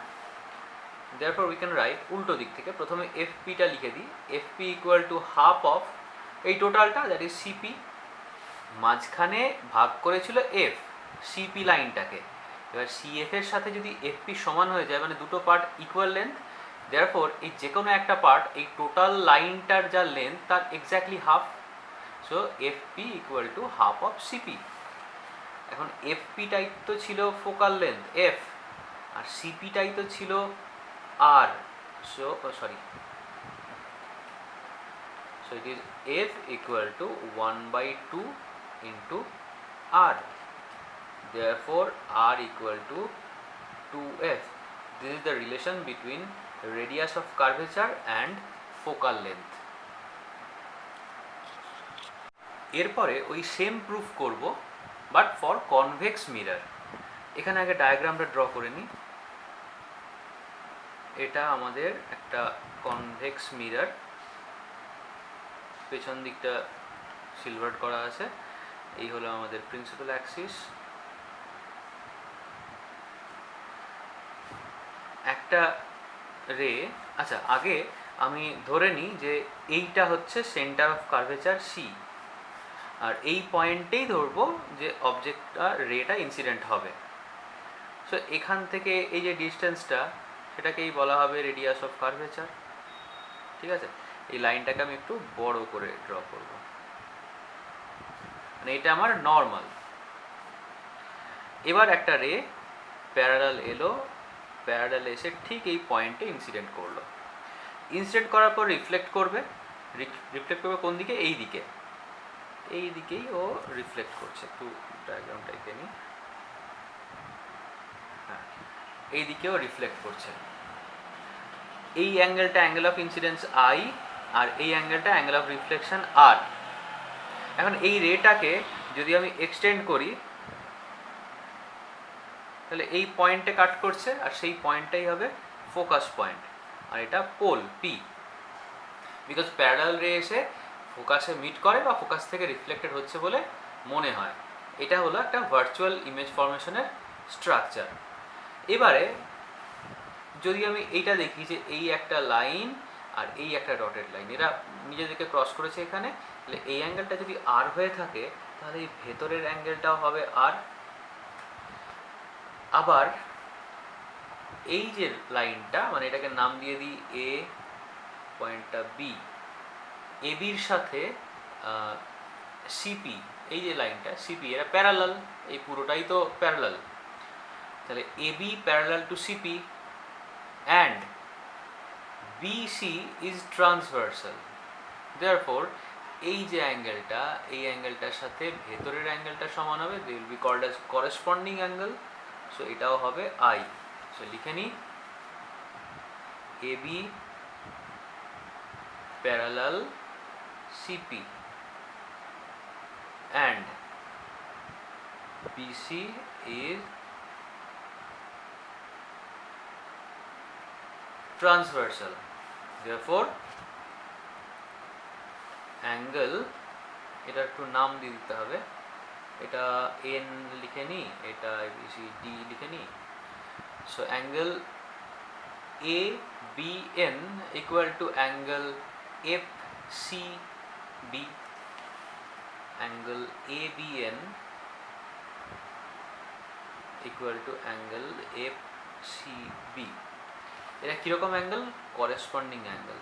Therefore we can write উল্টো দিক থেকে, প্রথমে FPটা লিখে দিই, FP equal to half of এই টোটালটা, দ্যাট ইজ CP, মাঝখানে ভাগ করেছিল F CP লাইনটাকে। এবার CF এর সাথে যদি FP সমান হয়ে যায়, মানে দুটো পার্ট ইকুয়াল লেন্থ, দেয়ারফর এই যে কোনো একটা পার্ট এই টোটাল লাইনটার যা লেন্থ তার exactly half. So FP equal to half of CP। এখন FPটাই তো ছিল ফোকাল লেন্থ F, আর CPটাই তো ছিল R, so it is F equal to 1/2 into R, therefore R equal to 2F. This is the relation between radius of curvature and focal length. এরপরে ওই same proof করব but for convex mirror. এখানে আগে ডায়াগ্রামটা draw করে নিই। এটা আমাদের একটা কনভেক্স মিরর, পেছন দিকটা সিলভার করা আছে, এই হলো আমাদের প্রিন্সিপাল অ্যাক্সিস। একটা রে, আচ্ছা আগে আমি ধরে নিই যে এইটা হচ্ছে সেন্টার অফ কার্ভেচার সি, আর এই পয়েন্টেই ধরবো যে অবজেক্টটা রেটা ইনসিডেন্ট হবে। সো এখান থেকে এই যে ডিস্টেন্সটা সেটাকেই বলা হবে রেডিয়াস অফ কার্ভেচার। ঠিক আছে, এই লাইনটাকে আমি একটু বড় করে ড্র করব, মানে এটা আমার নর্মাল। এবার একটা রে প্যারালাল এলো, প্যারালাল এসে ঠিক এই পয়েন্টে ইনসিডেন্ট করলো। ইনসিডেন্ট করার পর রিফ্লেক্ট করবে, রিফ্লেক্ট করবে কোন দিকে? এই দিকে, এই দিকেই ও রিফ্লেক্ট করছে। একটু ডায়াগ্রামটা এঁকে নিই। হ্যাঁ, এই দিকেও রিফ্লেক্ট করছে। এই অ্যাঙ্গেলটা অ্যাঙ্গেল অফ ইনসিডেন্স আই, আর এই অ্যাঙ্গেলটা অ্যাঙ্গেল অফ রিফ্লেকশন আর। এখন এই রেটাকে যদি আমি এক্সটেন্ড করি তাহলে এই পয়েন্টে কাট করছে, আর সেই পয়েন্টটাই হবে ফোকাস পয়েন্ট, আর এটা পোল পি। বিকজ প্যারালাল রে এসে ফোকাসে মিট করে বা ফোকাস থেকে রিফ্লেক্টেড হচ্ছে বলে মনে হয়। এটা হলো একটা ভার্চুয়াল ইমেজ ফরমেশনের স্ট্রাকচার। এবারে যদি আমি এইটা দেখি যে এই একটা লাইন আর এই একটা ডটেড লাইন, এরা নিজেদেরকে ক্রস করেছে এখানে, তাহলে এই অ্যাঙ্গেলটা যদি আর হয়ে থাকে তাহলে এই ভেতরের অ্যাঙ্গেলটাও হবে আর। আবার এই যে লাইনটা, মানে এটাকে নাম দিয়ে দিই এ, পয়েন্টটা বি, এ বির সাথে সিপি, এই যে লাইনটা সিপি, এরা প্যারালাল, এই পুরোটাই তো প্যারালাল। তাহলে A B parallel to CP and BC is transversal. Therefore এই যে অ্যাঙ্গেলটা, এই অ্যাঙ্গেলটার সাথে ভেতরের অ্যাঙ্গেলটা সমান হবে, they will be called as corresponding angle. So এটাও হবে I. So লিখে নিই AB parallel CP and BC is transversal. Therefore angle, এটা একটু নাম দিয়ে দিতে হবে, এটা এন লিখে নিই, এটা এবিসি ডি লিখে নিই। So angle A B N equal to angle F C B, angle A B N equal to angle F C B. এটা কীরকম অ্যাঙ্গেল? Corresponding angle.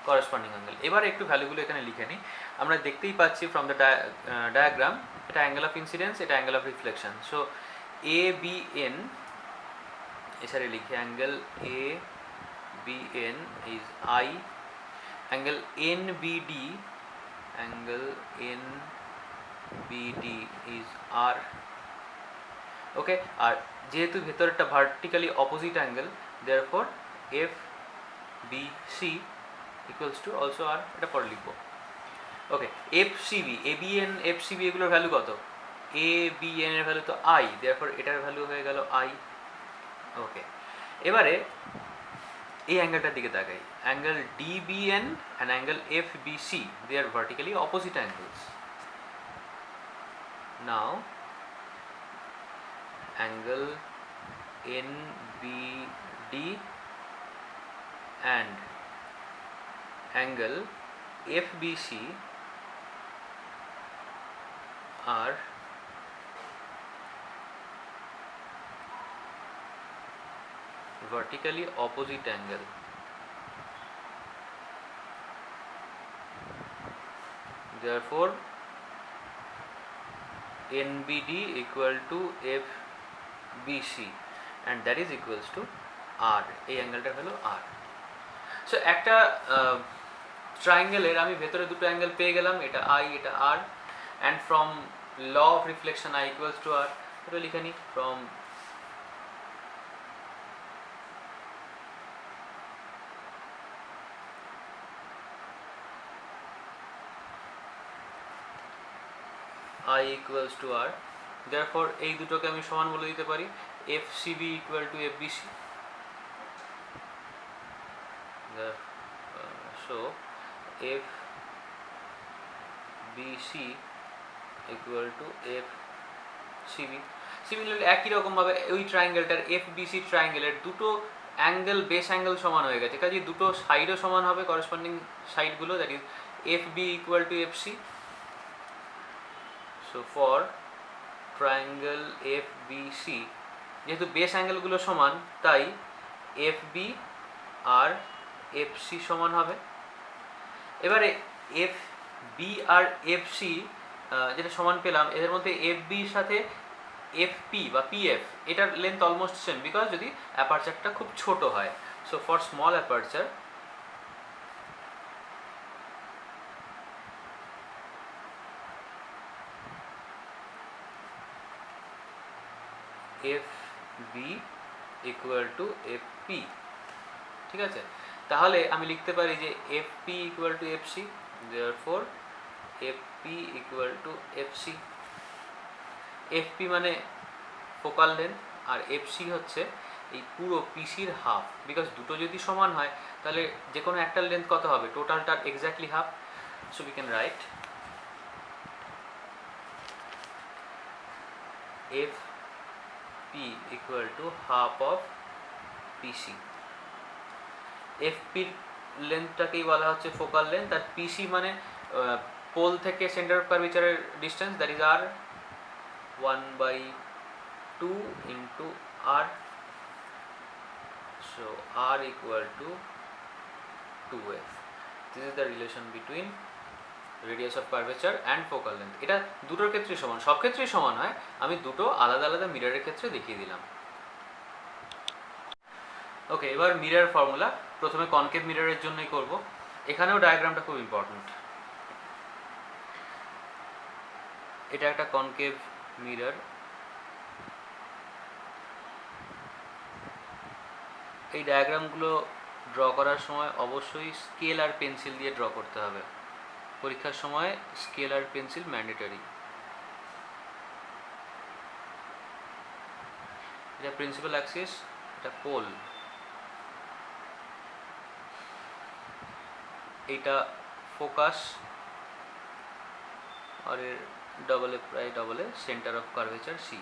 Corresponding angle. এবার একটু ভ্যালুগুলো এখানে লিখে নিই। আমরা দেখতেই পাচ্ছি ফ্রম দ্য ডায়াগ্রাম, এটা অ্যাঙ্গেল অফ ইনসিডেন্স, এটা angle of reflection. So A B N, এছাড়া লিখি angle A B N is I, angle N B D, angle N BD is R. Okay, আর যেহেতু ভেতরটা vertically opposite angle, therefore F B C equals to also R, এটা পরে লিখবো। Okay, F CB, A B N F CB এগুলোর value কত? A B N এর value তো আই, দেয়ারফর এটার ভ্যালু হয়ে গেল আই। ওকে, এবারে এই অ্যাঙ্গেলটার দিকে তাকাই, angle DBN and angle F B C, they are vertically opposite angles. Now angle NBD and angle FBC are vertically opposite angle. Therefore NBD equal to FBC and that is equals to R. এই অ্যাঙ্গেলটা হলো R. So একটা ট্রায়াঙ্গেলের আমি ভেতরে দুটো angle পেয়ে গেলাম, এটা I, এটা R, and from law of reflection I equals to R. এটা লিখে নিই, from I equals to R. Therefore এই দুটোকে আমি সমান বলে দিতে পারি, FCB equal to FBC. So F BC equal to F CB. Similarly একই রকমভাবে ওই ট্রায়াঙ্গেলটার এফ বিসি ট্রায়াঙ্গেলের দুটো অ্যাঙ্গেল বেস অ্যাঙ্গেল সমান হয়ে গেছে, কাজে দুটো সাইডও সমান হবে করেসপন্ডিং সাইডগুলো, that is F B equal to F C. So for triangle F B C, যেহেতু বেস অ্যাঙ্গেলগুলো সমান তাই এফ বি আর এফ সি সমান হবে। এবারে এফ বি আর এফ সি যেটা সমান পেলাম, এদের মধ্যে এফ বির সাথে এফ পি বা পিএফ এটার লেন্থ অলমোস্ট সেম, বিকজ যদি অ্যাপারচারটা খুব ছোট হয়। So for small aperture F B equal to F P. ঠিক আছে, তাহলে আমি লিখতে পারি যে F P equal to F C, therefore F P equal to F C. F P মানে ফোকাল লেন্থ আর এফ সি হচ্ছে এই পুরো পিসির হাফ, বিকজ দুটো যদি সমান হয় তাহলে যে কোনো একটার লেন্থ কত হবে, টোটালটার exactly half. So we can write F P equal to half of PC. F পির লেন্থটাকেই বলা হচ্ছে ফোকাল লেন্থ, আর পিসি মানে পোল থেকে সেন্টার অফ কার্ভেচারের distance, that is R 1/2 into r. So r equal to 2f. This is the relation between radius of curvature and focal length. এটা দুটোর ক্ষেত্রেই সমান, সব ক্ষেত্রেই সমান হয়, আমি দুটো আলাদা আলাদা মিররের ক্ষেত্রে দেখিয়ে দিলাম। ওকে, এবার মিরর ফর্মুলা প্রথমে কনকেভ মিররের জন্যই করব। এখানেও ডায়াগ্রামটা খুব ইম্পর্ট্যান্ট। এটা একটা কনকেভ মিরর। এই ডায়াগ্রামগুলো ড্র করার সময় অবশ্যই স্কেল আর পেন্সিল দিয়ে ড্র করতে হবে, পরীক্ষার সময় স্কেল আর পেন্সিল ম্যান্ডেটরি। এটা প্রিন্সিপাল অ্যাক্সিস, এটা পোল, এটা ফোকাস, আর এর ডবল এ সেন্টার অফ কার্ভেচার সি।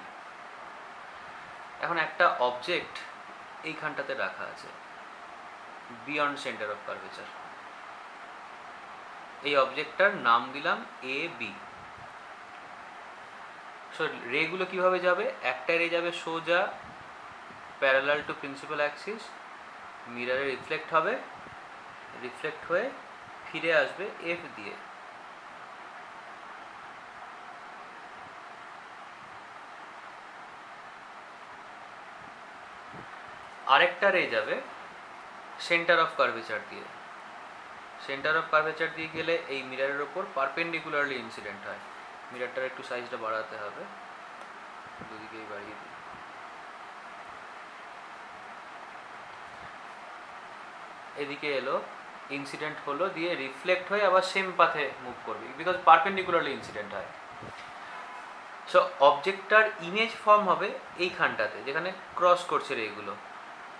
এখন একটা অবজেক্ট এইখানটাতে রাখা আছে বিয়ন্ড সেন্টার অফ কার্ভেচার। এই অবজেক্টটার নাম দিলাম এ বি। সো রেগুলো কিভাবে যাবে, একটা রে যাবে সোজা প্যারালাল টু প্রিন্সিপাল অ্যাক্সিস, মিররে রিফ্লেক্ট হবে, রিফ্লেক্ট হয়ে ফিরে আসবে এফ দিয়ে। আরেকটা রে যাবে সেন্টার অফ কার্ভেচার দিয়ে। সেন্টার অফ কার্ভেচার দিয়ে গেলে এই মিররের ওপর পারপেন্ডিকুলারলি ইনসিডেন্ট হয়। মিররটার একটু সাইজটা বাড়াতে হবে, দুদিকেই বাড়িয়ে দিই। এদিকে এলো, ইনসিডেন্ট হলো, দিয়ে রিফ্লেক্ট হয়ে আবার সেম পাথে মুভ করবে, বিকজ পারপেন্ডিকুলারলি ইনসিডেন্ট হয়। সো অবজেক্টটার ইমেজ ফর্ম হবে এইখানটাতে যেখানে ক্রস করছে রেগুলো,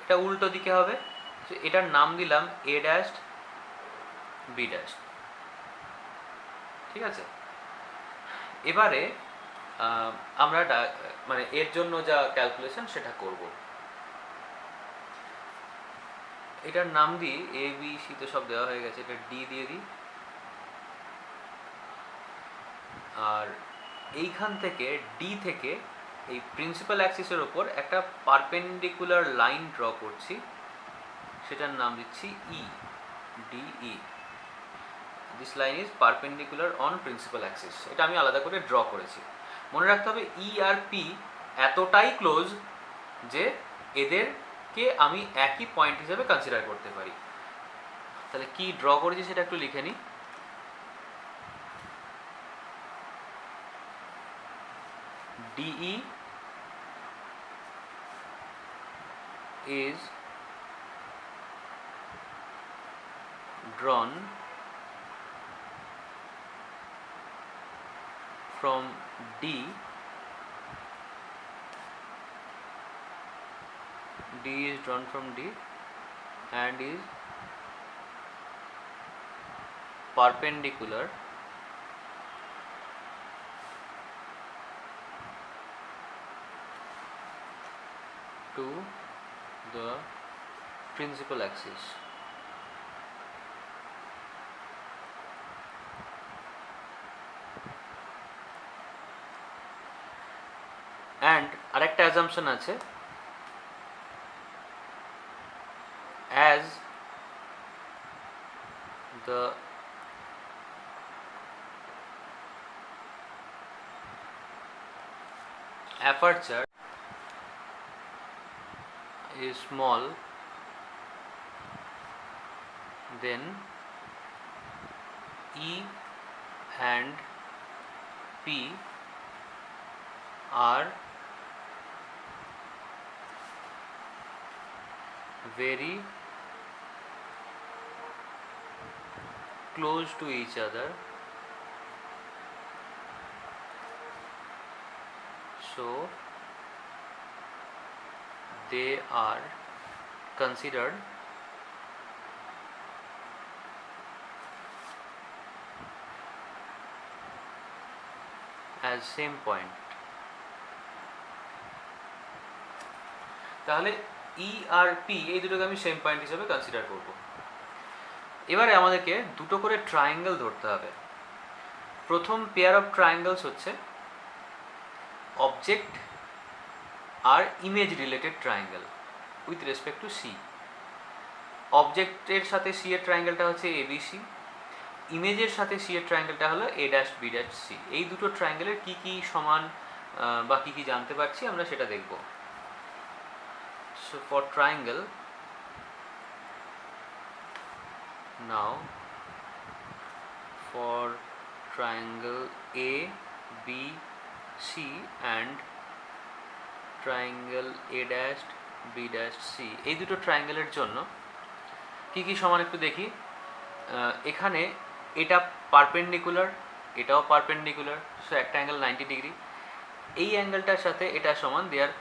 এটা উল্টো দিকে হবে। সো এটার নাম দিলাম এ ড্যাশ বি ড্যাশ। ঠিক আছে, এবারে আমরা মানে এর জন্য যা ক্যালকুলেশন সেটা করব। এটার নাম দিই এ বি সি, তো সব দেওয়া হয়ে গেছে, এটা ডি দিয়ে দিই। আর এইখান থেকে ডি থেকে এই প্রিন্সিপাল অ্যাক্সিসের ওপর একটা পারপেন্ডিকুলার লাইন ড্র করছি, সেটার নাম দিচ্ছি E, DE. This line is perpendicular on principal axis. এটা আমি আলাদা করে ড্র করেছি। মনে রাখতে হবে ই আর পি এতটাই ক্লোজ যে এদেরকে আমি একই পয়েন্ট হিসেবে কনসিডার করতে পারি। তাহলে কি ড্র করেছি সেটা একটু লিখে নিই। DE is drawn from D. D is drawn from D and is perpendicular to the principal axis. And আরেকটা অ্যাজাম্পশন আছে, as the aperture is small, then E and P are very close to each other, so they are considered as same point. তাহলে ই আর P এই দুটোকে আমি same point হিসেবে consider করব। এবারে আমাদেরকে দুটো করে ট্রায়াঙ্গেল ধরতে হবে। প্রথম পেয়ার অফ ট্রায়াঙ্গেলস হচ্ছে অবজেক্ট আর image related triangle with respect to C. অবজেক্টের সাথে সি এর ট্রায়াঙ্গেলটা হচ্ছে এবিসি, ইমেজের সাথে সি এর ট্রায়াঙ্গেলটা হলো এ ড্যাশ বি ড্যাশ সি। এই দুটো ট্রায়াঙ্গেলের কী কী সমান বা কী কী জানতে পারছি আমরা সেটা দেখব। So for triangle, now for triangle A, B, C and triangle A dash B dash C, এই দুটো ট্রায়াঙ্গেলের জন্য কি কি সমান একটু দেখি। এখানে এটা পারপেন্ডিকুলার, এটাও পারপেন্ডিকুলার, সো একটা অ্যাঙ্গেল 90 ডিগ্রি। এই অ্যাঙ্গেলটার সাথে এটা সমান, দে are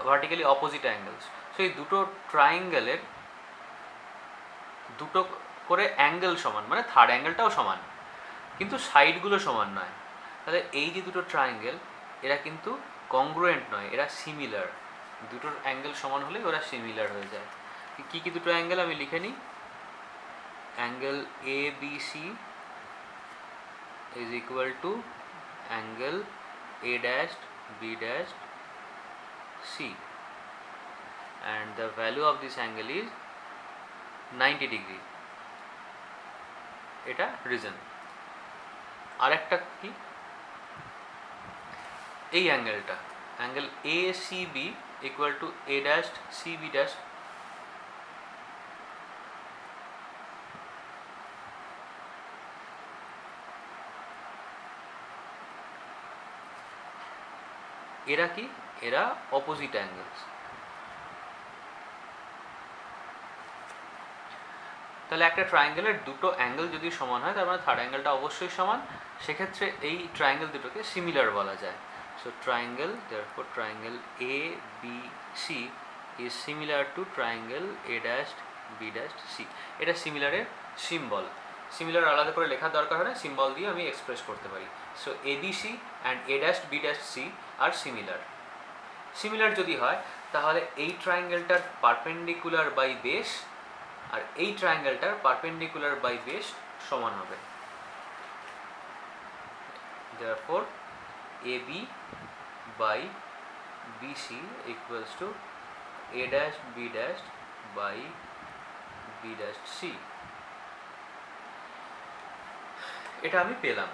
vertically opposite angles. So এই দুটো ট্রায়াঙ্গেলের দুটো করে অ্যাঙ্গেল সমান, মানে থার্ড অ্যাঙ্গেলটাও সমান, কিন্তু সাইডগুলো সমান নয়। তাহলে এই যে দুটো ট্রায়াঙ্গেল এরা কিন্তু কংগ্রুয়েন্ট নয়, এরা সিমিলার। দুটোর অ্যাঙ্গেল সমান হলে ওরা সিমিলার হয়ে যায়। কী কী দুটো অ্যাঙ্গেল আমি লিখে নিই। Angle A B C is equal to angle A dash B dash C, and the value of this angle is 90 degree. এটা রিজন। আর একটা কি, এই অ্যাঙ্গেলটা angle A C B equal to A dash C B dash, এরা কি, এরা opposite angles. তাহলে একটা ট্রায়াঙ্গেলের দুটো অ্যাঙ্গেল যদি সমান হয় তার মানে থার্ড অ্যাঙ্গেলটা অবশ্যই সমান, সেক্ষেত্রে এই ট্রায়াঙ্গেল দুটোকে সিমিলার বলা যায়। So triangle, therefore triangle A B C is similar to triangle A dash B dash C. এটা সিমিলারের সিম্বল। সিমিলার আলাদা করে লেখার দরকার হয় না, সিম্বল দিয়ে আমি এক্সপ্রেস করতে পারি। So ABC and A dash B dash C আর সিমিলার। সিমিলার যদি হয় তাহলে এই ট্রায়াঙ্গেলটার পারপেন্ডিকুলার বাই বেস আর এই ট্রায়াঙ্গেলটার পারপেন্ডিকুলার বাই বেস সমান হবে। therefore AB by BC equals to A dash B dash by B dash C। এটা আমি পেলাম।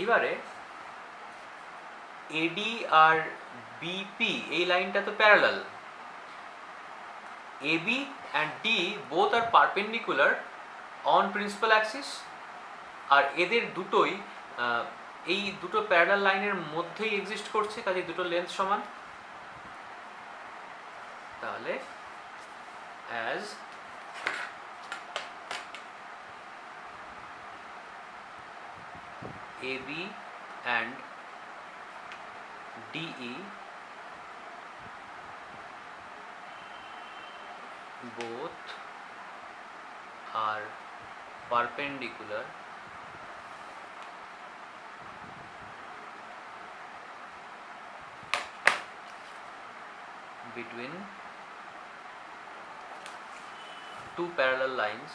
এইবারে AD আর BP এই লাইনটা তো parallel. AB and D both are perpendicular on principal axis, আর এদের দুটোই এই দুটো প্যারালাল লাইনের মধ্যেই এক্সিস্ট করছে, কাজে দুটো লেন্থ সমান। তাহলে as AB and DE both are perpendicular between two parallel lines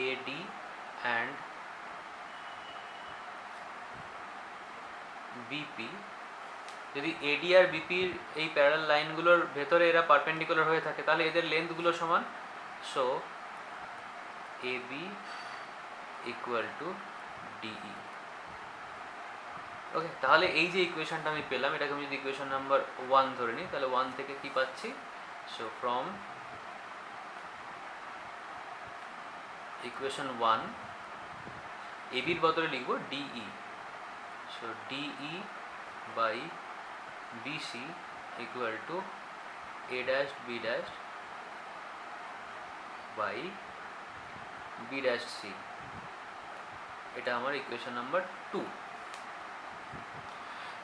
AD and BP, যদি AD আর BP এই প্যারালাল লাইনগুলোর ভেতরে এরা পারপেন্ডিকুলার হয়ে থাকে তাহলে এদের লেন্থগুলো সমান। So AB equal to DE। ওকে, তাহলে এই যে ইকুয়েশনটা আমি পেলাম এটাকে আমি যদি ইকুয়েশন নাম্বার 1 ধরে নিই তাহলে 1 থেকে কি পাচ্ছি? সো ফ্রম ইকুয়েশন 1 AB এর বদলে লিখব DE। So DE by BC equal to A dash B dash by B dash C। এটা আমার ইকুয়েশন নাম্বার 2।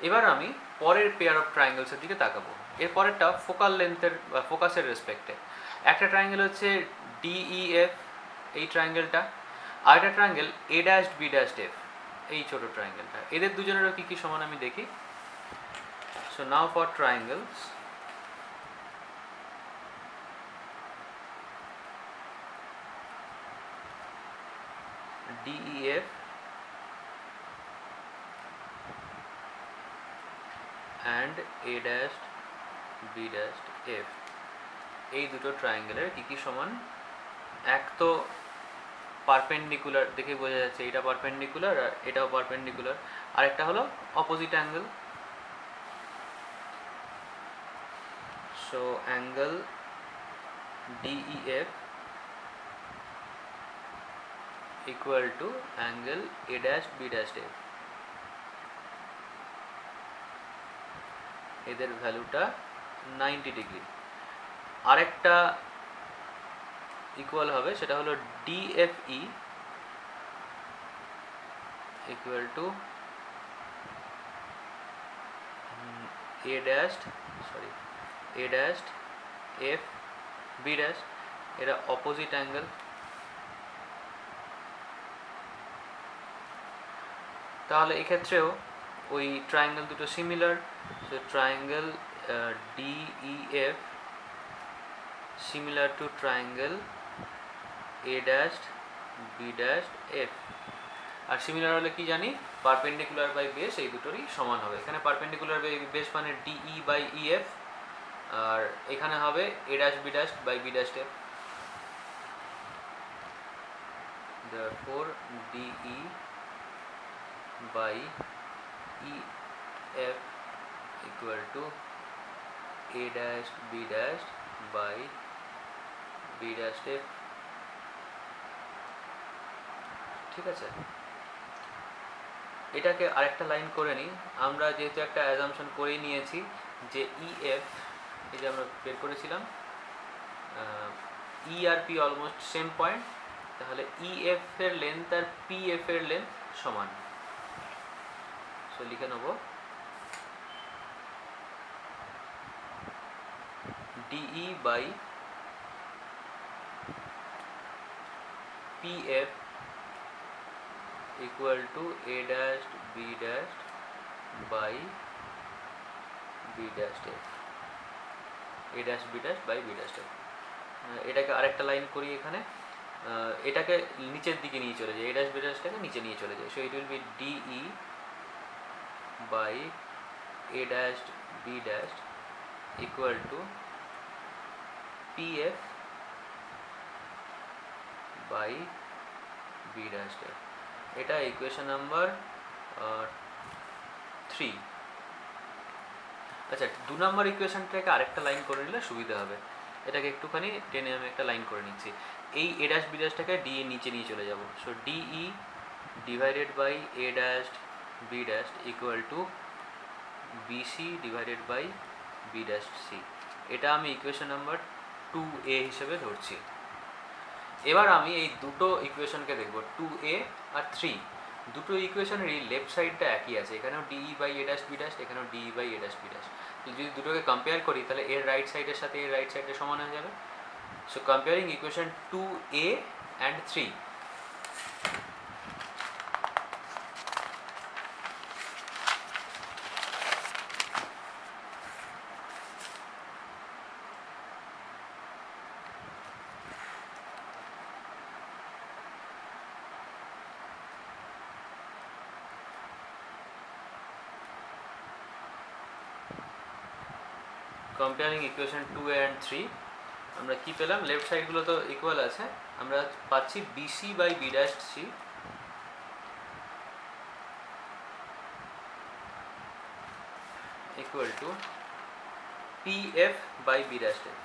এবার আমি পরের পেয়ার অফ ট্রায়াঙ্গেলসের দিকে তাকাবো। এর পরেরটা ফোকাল লেন্থের বা ফোকাসের রেসপেক্টে। একটা ট্রায়াঙ্গেল হচ্ছে DEF, এই ট্রায়াঙ্গেলটা, আর একটা triangle A dash B dash F, এই ছোট ট্রায়াঙ্গেলটা। এদের দুজনেরও কি কি সমান আমি দেখি। So now for triangles DEF and A dash B dash F, এই দুটো ট্রায়াঙ্গেলের কি কি সমান? এক তো পারপেন্ডিকুলার, দেখে বোঝা যাচ্ছে এটা পারপেন্ডিকুলার আর এটাও পারপেন্ডিকুলার, আর একটা হলো opposite angle. So angle DEF equal to angle A dash B dash F, এদের ভ্যালুটা 90 ডিগ্রি। আরেকটা ইকুয়াল হবে, সেটা হলো DFE equal to A dash F B dash, এরা অপোজিট অ্যাঙ্গেল। তাহলে এক্ষেত্রেও ওই ট্রায়াঙ্গেল দুটো similar. So triangle DEF similar to triangle A dash B dash F, আর সিমিলার হলে কি জানি, পারপেন্ডিকুলার বাই বেস এই দুটোরই সমান হবে। এখানে পারপেন্ডিকুলার বাই বেস মানে DE বাই EF, আর এখানে হবে A dash B dash by B dash F। therefore DE by EF equal to A dash B dash by B dash F। ঠিক আছে, এটাকে আরেকটা লাইন করে নিই আমরা, যেহেতু একটা অ্যাজাম্পশন করেই নিয়েছি যে EF, এই যে আমরা বের করেছিলাম E আর P অলমোস্ট সেম পয়েন্ট, তাহলে EF এর লেন্থ আর PF এর লেন্থ সমান। সো লিখে নেব DE by PF equal to A dash B dash by B dash F, A dash B dash by B dash F। এটাকে আরেকটা লাইন করি এখানে, এটাকে নিচের দিকে নিয়ে চলে যায়, A dash B dashটাকে নিচে নিয়ে চলে যায়। So it will B DE by A dash B dash equal to PF by B dash F। এটা ইকুয়েশন নাম্বার 3। আচ্ছা, 2 নম্বর ইকুয়েশনটাকে আরেকটা লাইন করে নিলে সুবিধা হবে। এটাকে একটুখানি টেনে আমি একটা লাইন করে নিচ্ছি। এই A dash B dashটাকে D এর নিচে নিয়ে চলে যাব। So DE divided by A dash B dash equal to BC divided by B dash C। এটা আমি ইকুয়েশন নাম্বার 2A হিসেবে ধরছি। এবার আমি এই দুটো ইকুয়েশনকে দেখব, 2A আর 3। দুটো ইকুয়েশনেরই লেফট সাইডটা একই আছে, এখানেও DE by A dash B dash, এখানেও DE by A dash B dash. যদি দুটোকে কম্পেয়ার করি তাহলে এর রাইট সাইডের সাথে এর রাইট সাইডের সমান হয়ে যাবে। So comparing equation 2a and 3, comparing equation 2a and 3 আমরা কি পেলাম, লেফট সাইডগুলো তো ইকুয়াল আছে, আমরা পাচ্ছি BC by B dash C equal to PF by B dash F.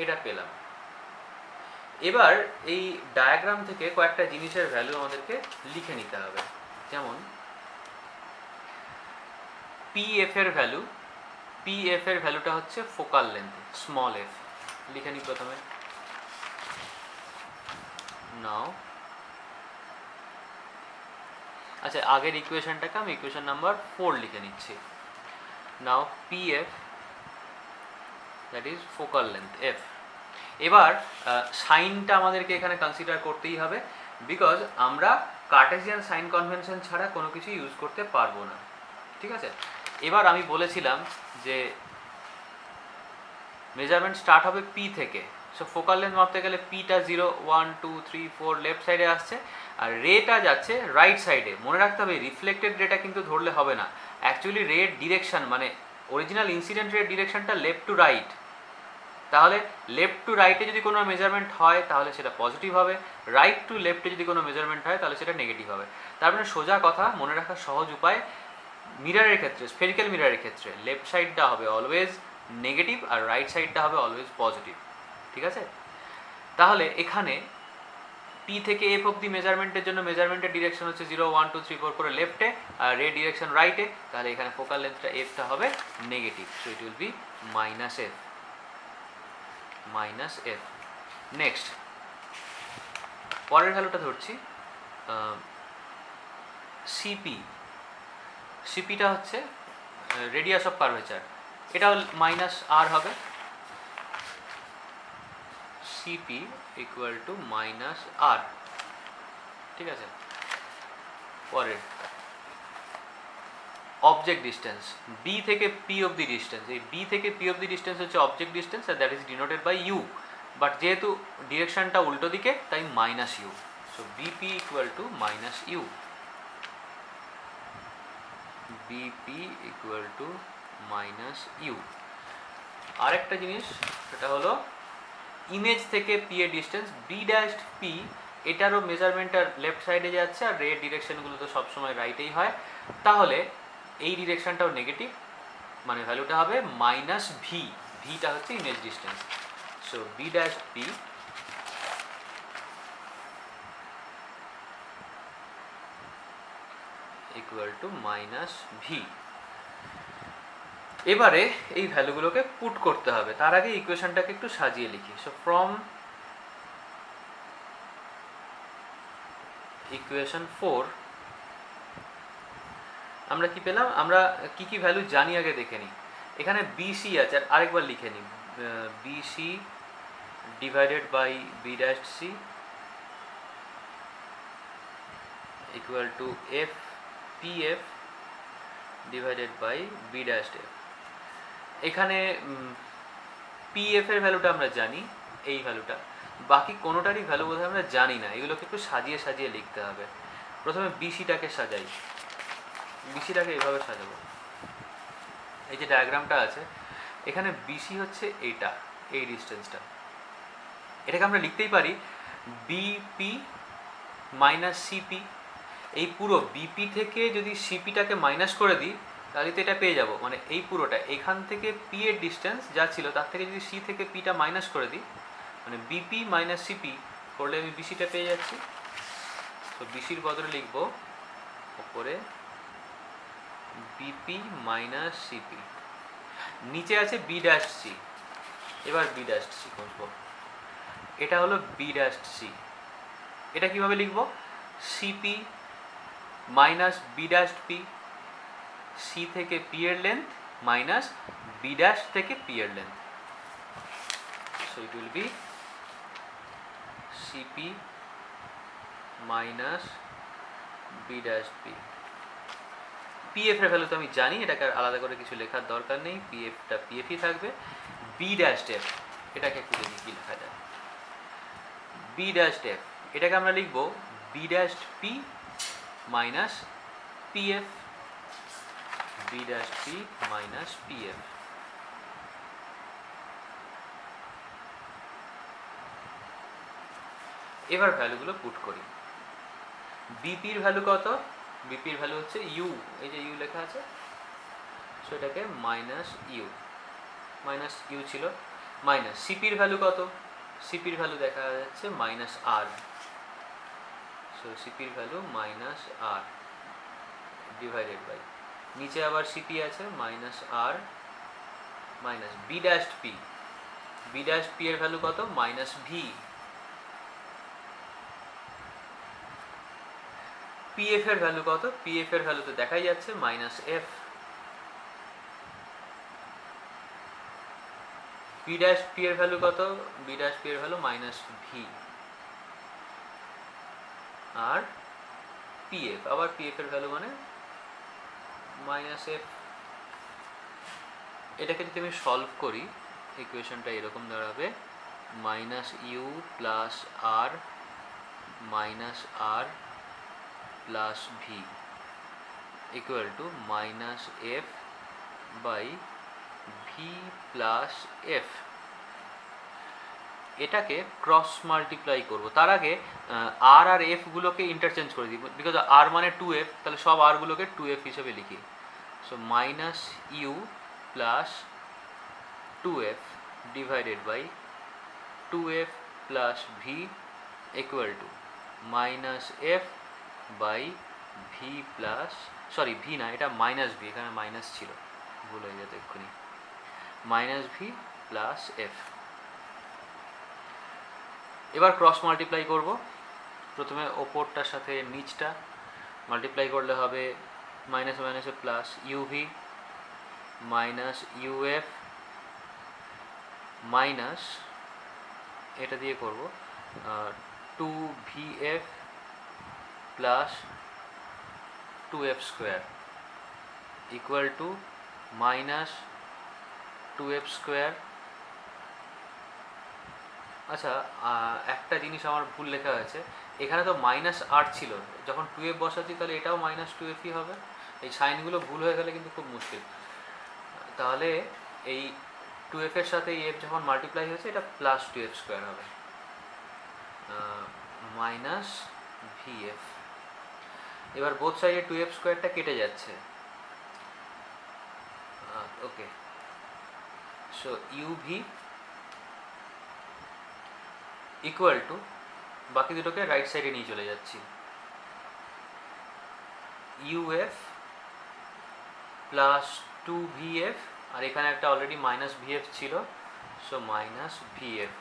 এটা পেলাম। এবার এই ডায়াগ্রাম থেকে কয়েকটা জিনিসের ভ্যালু আমাদেরকে লিখে নিতে হবে। যেমন পিএফ এর ভ্যালু, পিএফ এর ভ্যালুটা হচ্ছে ফোকাল লেন্থ স্মল এফ, লিখে নিই প্রথমে। নাও আচ্ছা, আগের ইকুয়েশনটাকে আমি ইকুয়েশন নাম্বার 4 লিখে নিচ্ছি। Now PF that is focal length F. এবার সাইনটা আমাদেরকে এখানে কনসিডার করতেই হবে, বিকজ আমরা কার্টেসিয়ান সাইন কনভেনশন ছাড়া কোনো কিছু ইউজ করতে পারবো না, ঠিক আছে। এবার আমি বলেছিলাম যে মেজারমেন্ট স্টার্ট হবে পি থেকে। সো ফোকাল লেন্থ মাপতে গেলে পিটা 0 1 2 3 4 লেফট সাইডে আসছে, আর রেটা যাচ্ছে রাইট সাইডে। মনে রাখতে হবে রিফ্লেক্টেড রেটা কিন্তু ধরলে হবে না, অ্যাকচুয়ালি রের ডিরেকশন মানে অরিজিনাল ইনসিডেন্ট রের ডিরেকশনটা লেফট টু রাইট। তাহলে লেফট টু রাইটে যদি কোনো মেজারমেন্ট হয় তাহলে সেটা পজিটিভ হবে, রাইট টু লেফটে যদি কোনো মেজারমেন্ট হয় তাহলে সেটা নেগেটিভ হবে। তার মানে সোজা কথা, মনে রাখার সহজ উপায়, মিররের ক্ষেত্রে, স্ফেরিক্যাল মিররের ক্ষেত্রে লেফট সাইডটা হবে অলওয়েজ নেগেটিভ আর রাইট সাইডটা হবে অলওয়েজ পজিটিভ, ঠিক আছে। তাহলে এখানে পি থেকে এফ অব্দি মেজারমেন্টের জন্য মেজারমেন্টের ডিরেকশন হচ্ছে 0 1 2 3 4 করে লেফটে, আর রে ডিরেকশন রাইটে। তাহলে এখানে ফোকাল লেন্থটা এফটা হবে negative, so it will be minus F, minus F. Next পরের ভ্যালুটা ধরছি সিপি। সিপিটা হচ্ছে রেডিয়াস অফ কার্ভেচার, এটাও মাইনাস আর হবে। CP equal to minus R, ঠিক আছে। পরের অবজেক্ট ডিস্টেন্স, বি থেকে পি অফ দি ডিস্টেন্স, এই বি থেকে পি অফ দি ডিস্টেন্স হচ্ছে অবজেক্ট ডিস্টেন্স, আর that is denoted by U, but যেহেতু ডিরেকশনটা উল্টো দিকে তাই minus U. So BP equal to minus U, BP equal to minus U. আরেকটা জিনিস সেটা হলো ইমেজ থেকে পি এর ডিস্টেন্স, বি ড্যাশ পি, এটারও মেজারমেন্টটা লেফট সাইডে যাচ্ছে আর রের ডিরেকশনগুলো তো সবসময় রাইটেই হয়। তাহলে এই ডিরেকশনটাও নেগেটিভ, মানে ভ্যালুটা হবে মাইনাস ভি, ভিটা হচ্ছে image distance. So B dash P equal to minus V. এবারে এই ভ্যালুগুলোকে পুট করতে হবে, তার আগে ইকুয়েশনটাকে একটু সাজিয়ে লিখি। সো ফ্রম ইকুয়েশন 4 আমরা কি পেলাম, আমরা কি কি ভ্যালু জানি আগে দেখে নিই। এখানে বিসি আছে, আর আরেকবার লিখে নিই, BC divided by B dash C equal to F P F divided by B dash F. এখানে পি এফ এর ভ্যালুটা আমরা জানি, এই ভ্যালুটা, বাকি কোনোটারই ভ্যালু বোধহয় আমরা জানি না, এগুলোকে একটু সাজিয়ে সাজিয়ে লিখতে হবে। প্রথমে বিসিটাকে সাজাই, বিসিটাকে এইভাবে সাজাবো। এই যে ডায়াগ্রামটা আছে এখানে বিসি হচ্ছে এইটা, এই ডিস্টেন্সটা, এটাকে আমরা লিখতেই পারি বিপি মাইনাস সিপি। এই পুরো বিপি থেকে যদি সিপিটাকে মাইনাস করে দিই তাহলে তো এটা পেয়ে যাব, মানে এই পুরোটা এখান থেকে পি এর ডিস্টেন্স যা ছিল তার থেকে যদি সি থেকে পিটা মাইনাস করে দিই, মানে বিপি মাইনাস সিপি করলে আমি বিসিটা পেয়ে যাচ্ছি। তো বিসির বদলে লিখব ওপরে বিপি মাইনাস সিপি, নিচে আছে বি ড্যাশ সি, এবার বি ড্যাশ সি খুঁজবো। এটা হলো বি ড্যাশ সি। এটা কিভাবে লিখবো? CP minus B dash P, C থেকে পি এর লেন্থ মাইনাস বি ড্যাশ থেকে পি এর length. So it will be CP minus B dash P. PF এর ভ্যালু তো আমি জানি, এটাকে আলাদা করে কিছু লেখার দরকার নেই, পিএফটা পিএফই থাকবে। বি ড্যাশ এফ, এটাকে একটু দেখি কি লেখা যায়। বি ড্যাশ এফ, এটাকে আমরা লিখব B dash P minus PF, B dash P minus PF. এবার ভ্যালুগুলো পুট করি। বিপির ভ্যালু কত? বিপির ভ্যালু হচ্ছে ইউ, এই যে ইউ লেখা আছে, সো এটাকে মাইনাস ইউ ছিল, মাইনাস সিপির ভ্যালু কত? সিপির ভ্যালু দেখা যাচ্ছে মাইনাস আর, সো সিপির value minus R divided by, নিচে আবার সিপি আছে minus R minus B dash P. B dash P এর ভ্যালু কত? Minus V. পিএফ এর ভ্যালু কত? পিএফ এর ভ্যালু তো দেখাই যাচ্ছে minus F. B dash P এর ভ্যালু কত? বি ড্যাশ পি এর ভ্যালু মাইনাস ভি। আর পিএফ, আবার পিএফ এর ভ্যালু মানে মাইনাস এফ। এটাকে যদি আমি সলভ করি, ইকুয়েশনটা এরকম দাঁড়াবে minus U plus R minus R plus V equal to minus F by V plus F. এটাকে ক্রস মাল্টিপ্লাই করব। তার আগে আর আর এফগুলোকে ইন্টারচেঞ্জ করে দিই, বিকজ আর মানে 2f, তাহলে সব আরগুলোকে 2f হিসেবে লিখি। So minus U plus 2f divided by 2f plus V equal to minus F by V plus, sorry V না, এটা মাইনাস ভি, এখানে মাইনাস ছিল, ভুল হয়ে যেত এক্ষুনি, মাইনাস ভি প্লাস এফ। এবার ক্রস মাল্টিপ্লাই করব। প্রথমে ওপরটার সাথে নিচটা মাল্টিপ্লাই করলে হবে মাইনাস মাইনাসে plus UV minus UF minus, এটা দিয়ে করব 2vf plus 2f square equal to minus 2f square. আচ্ছা, একটা জিনিস আমার ভুল লেখা হয়েছে, এখানে তো মাইনাস আর ছিল, যখন 2f বসাচ্ছি তাহলে এটাও মাইনাস 2fই হবে। এই সাইনগুলো ভুল হয়ে গেলে কিন্তু খুব মুশকিল। তাহলে এই 2f এর সাথে এই f যখন মাল্টিপ্লাই হয়েছে, এটা প্লাস 2f স্কোয়ার হবে মাইনাস vf। এবার বোথ সাইডে 2f স্কোয়ারটা কেটে যাচ্ছে, ওকে। সো uv ইকুয়াল টু, বাকি দুটোকে রাইট সাইডে নিয়ে চলে যাচ্ছি, uf প্লাস 2vf, আর এখানে একটা অলরেডি মাইনাস vf ছিল, so minus vf।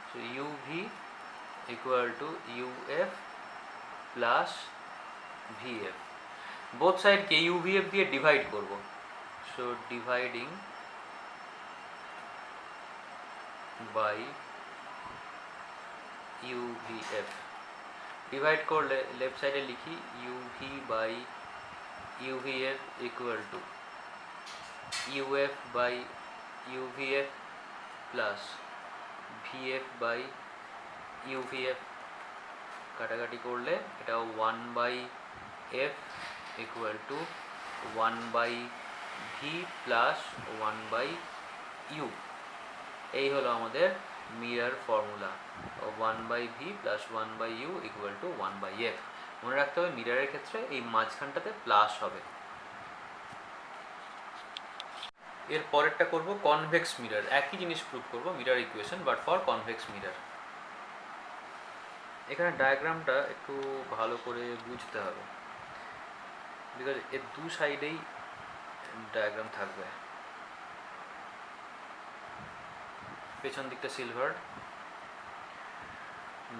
So uv equal to uf plus vf। Both সাইডকে uvf দিয়ে ডিভাইড করব, so dividing by uvf। Divide করলে লেফট সাইডে লিখি uv by uvf equal to uf by uvf plus vf by uvf। কাটাকাটি করলে এটা 1 by f equal to 1 by v plus 1 by u। এই হলো আমাদের mirror formula, 1 by V plus 1 by U equal to 1 by F. মনে রাখতে হবে মিররের ক্ষেত্রে এই মাঝখানটাতে প্লাস হবে। এর পরেরটা করব কনভেক্স মিরর, একই জিনিস প্রুভ করব, mirror equation but for convex mirror. এখানে ডায়াগ্রামটা একটু ভালো করে বুঝতে হবে, বিকজ এর দু সাইডেই ডায়াগ্রাম থাকবে। পেছন দিকটা সিলভার,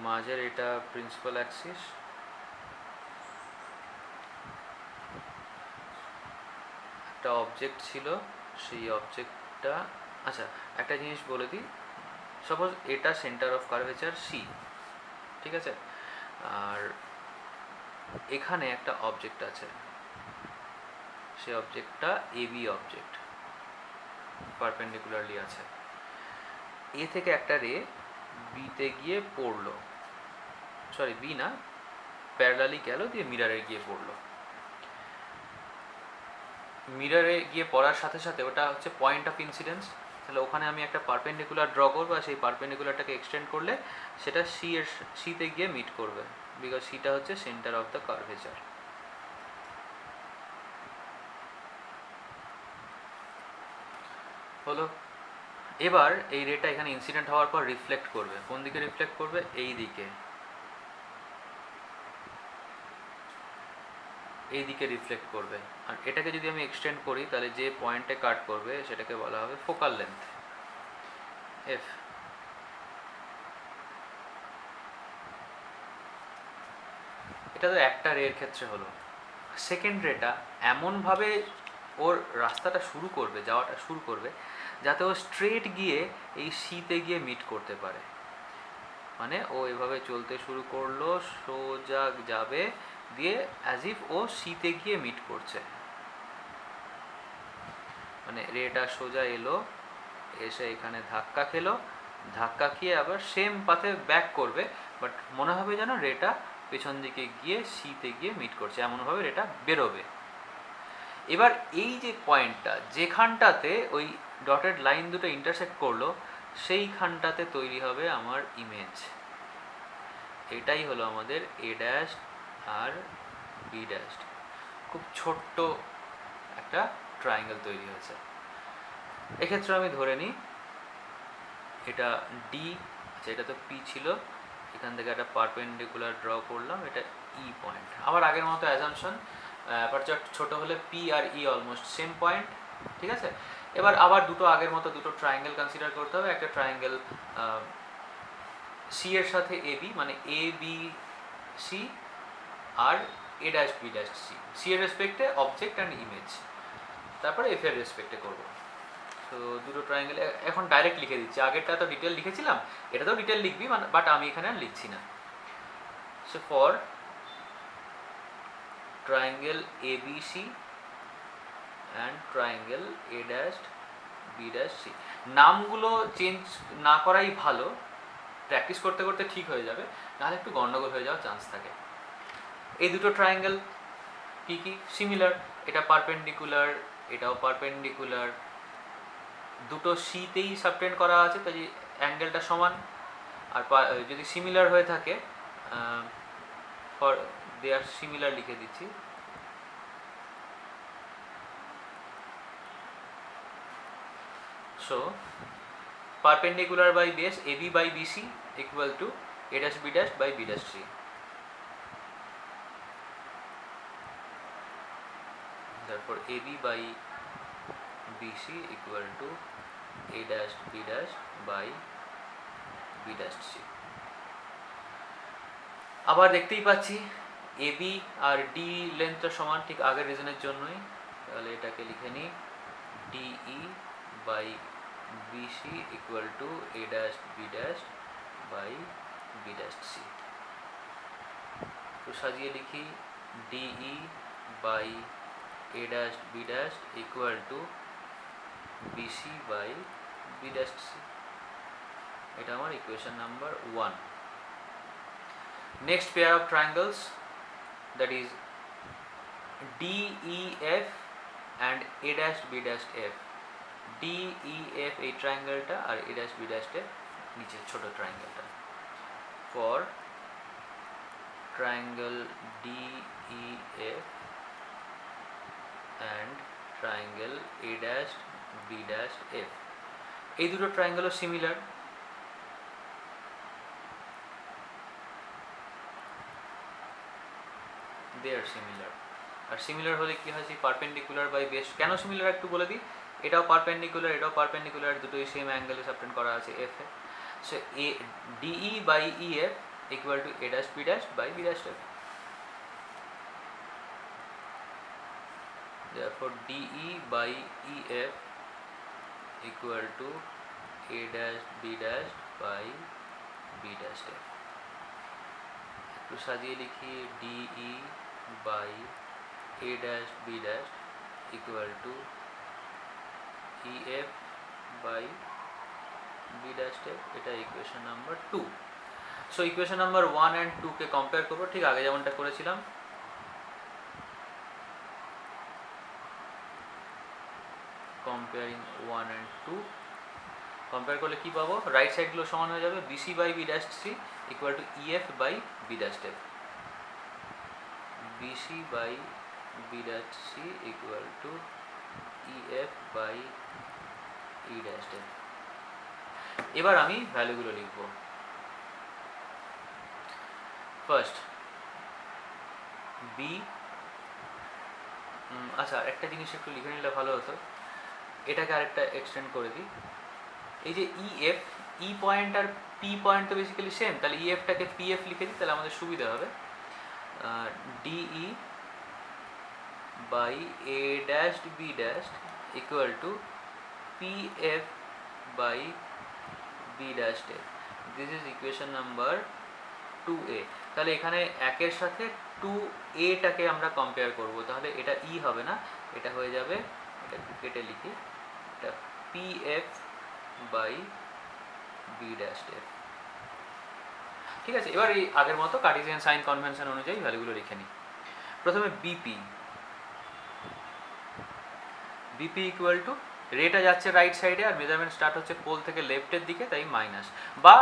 মাঝের এটা প্রিন্সিপাল অ্যাক্সিস, একটা অবজেক্ট ছিল, সেই অবজেক্টটা, আচ্ছা একটা জিনিস বলে দিই, সাপোজ এটা সেন্টার অফ কার্ভেচার সি, ঠিক আছে, আর এখানে একটা অবজেক্ট আছে, সেই অবজেক্টটা এবি অবজেক্ট, পারপেন্ডিকুলারলি আছে, এ থেকে একটা রে বিতে গিয়ে পড়লো, সরি বি না, প্যারালালি গেল, দিয়ে মিরারে গিয়ে পড়লো, মিরারে গিয়ে পড়ার সাথে সাথে ওটা হচ্ছে পয়েন্ট অফ ইনসিডেন্স, তাহলে ওখানে আমি একটা পারপেন্ডিকুলার ড্র করবো, আর সেই পারপেন্ডিকুলারটাকে এক্সটেন্ড করলে সেটা সিতে গিয়ে মিট করবে, বিকজ সিটা হচ্ছে সেন্টার অফ দ্য কার্ভেচার। হলো, এবার এই রেটা এখানে ইনসিডেন্ট হওয়ার পর রিফ্লেক্ট করবে, কোন দিকে রিফ্লেক্ট করবে, এই দিকে, এই দিকে রিফ্লেক্ট করবে, আর এটাকে যদি আমি এক্সটেন্ড করি তাহলে যে পয়েন্টে কাট করবে সেটাকে বলা হবে ফোকাল লেন্থ এফ। এটা তো একটা রের ক্ষেত্রে হলো। সেকেন্ড রেটা এমনভাবে ওর রাস্তাটা শুরু করবে, যাওয়াটা শুরু করবে, যাতে ও স্ট্রেট গিয়ে এই সিতে গিয়ে মিট করতে পারে, মানে ও এভাবে চলতে শুরু করলো, সোজা যাবে, দিয়ে অ্যাজ ইফ ও সিতে গিয়ে মিট করছে, মানে রেটা সোজা এলো, এসে এখানে ধাক্কা খেলো, ধাক্কা খেয়ে আবার সেম পাথে ব্যাক করবে, বাট মনে হবে যেন রেটা পেছন দিকে গিয়ে সিতে গিয়ে মিট করছে, এমনভাবে রেটা বেরোবে। এবার এই যে পয়েন্টটা, যেখানটাতে ওই ডটেড লাইন দুটো ইন্টারসেক্ট করলো, সেইখানটাতে তৈরি হবে আমার ইমেজ। এটাই হলো আমাদের a dash R B dash, খুব ছোট্ট একটা ট্রায়াঙ্গেল তৈরি হয়েছে। এক্ষেত্রে আমি ধরে নিই এটা ডি, আচ্ছা এটা তো পি ছিল, এখান থেকে একটা পারপেন্ডিকুলার ড্র করলাম, এটা ই পয়েন্ট, আবার আগের মতো অ্যাজাম্পশন, অ্যাপারচার ছোট হলে পি আর ই অলমোস্ট সেম পয়েন্ট, ঠিক আছে। এবার আবার দুটো আগের মতো দুটো ট্রায়াঙ্গেল কনসিডার করতে হবে, একটা ট্রায়াঙ্গেল সি এর সাথে এ বি, মানে এ বি সি আর A dash B dash C, C এর রেসপেক্টে অবজেক্ট অ্যান্ড ইমেজ, তারপরে এফ এর রেসপেক্টে করবো। তো দুটো ট্রায়াঙ্গেল এখন ডাইরেক্ট লিখে দিচ্ছি, আগেরটা তো ডিটেল লিখেছিলাম, এটাতেও ডিটেল লিখবি, বাট আমি এখানে আর লিখছি না। So for triangle A B C and triangle A dash B dash C, নামগুলো চেঞ্জ না করাই ভালো, প্র্যাকটিস করতে করতে ঠিক হয়ে যাবে, নাহলে একটু গন্ডগোল হয়ে যাওয়ার চান্স থাকে। এই দুটো ট্রায়াঙ্গেল কী কী, সিমিলার, এটা পারপেন্ডিকুলার, এটাও পারপেন্ডিকুলার, দুটো সিতেই সাবটেন্ড করা আছে, তাই অ্যাঙ্গেলটা সমান, আর যদি সিমিলার হয়ে থাকে, ফর দে আর সিমিলার লিখে দিচ্ছি, so perpendicular by base A B by B C equal to A dash B dash by B dash C. therefore AB by BC equal to A dash B dash by B dash C। আবার দেখতেই পাচ্ছি AB আর D লেন্থটা সমান, ঠিক আগের রিজনের জন্যই, তাহলে এটাকে লিখে নিই DE by BC equal to A dash B dash by B dash C। তো সাজিয়ে লিখি DE by A dash B dash equal to BC by B dash C, এটা আমার equation number 1। Next pair of triangles, that is DEF and A dash B dash F, DEF এই ট্রায়াঙ্গেলটা আর A dash B dash F নিচে ছোট ট্রায়াঙ্গেলটা, for triangle DEF and triangle A dash B dash F, এই দুটো ট্রায়াঙ্গেলও similar, they are similar. R similar হলে কি হয়, perpendicular by base, কেন সিমিলার একটু বলে দিই, এটাও পারপেন্ডিকুলার, এটাও পারপেন্ডিকুলার, দুটোই সেম অ্যাঙ্গেলে সাবটেন্ড করা আছে এফ এ। সো এ DE by E F equal to A dash B dash by B dash F. Therefore DE by EF equal to A dash B dash by B dash F। একটু সাজিয়ে লিখি, DE by A dash B dash equal to EF by B dash F। এটা equation number 2। So equation number 1 and 2 K compare করবো ঠিক আগে যেমনটা করেছিলাম। Comparing 1 and 2 compare করলে কি পাবো, রাইট সাইডগুলো সমান হয়ে যাবে, BC by B dash C equal to EF by B dash F. BC by B dash C equal to EF by E dash F. এবার আমি ভ্যালুগুলো লিখব। ফার্স্ট বি, আচ্ছা একটা জিনিস একটু লিখে নিলে ভালো হতো, এটাকে আরেকটা এক্সটেন্ড করে দিই। এই যে ইএফ, ই পয়েন্ট আর পি পয়েন্ট তো বেসিক্যালি সেম, তাহলে ইএফটাকে পিএফ লিখে দিই, তাহলে আমাদের সুবিধা হবে। DE by A dash B dash equal to PF by B dash F. This is equation number 2A। তাহলে এখানে একের সাথে 2A-টাকে আমরা কম্পেয়ার করব, তাহলে এটা ই হবে না, এটা হয়ে যাবে, এটা কেটে লিখি, এটা PF by B dash F. ঠিক আছে, এবার এই আগের মতো কার্টেসিয়ান সাইন কনভেনশন অনুযায়ী ভ্যালুগুলো লিখে নিই। প্রথমে বিপি, বিপি ইকুয়াল টু, রেটা যাচ্ছে রাইট সাইডে আর মেজারমেন্ট স্টার্ট হচ্ছে পোল থেকে লেফটের দিকে, তাই মাইনাস, বা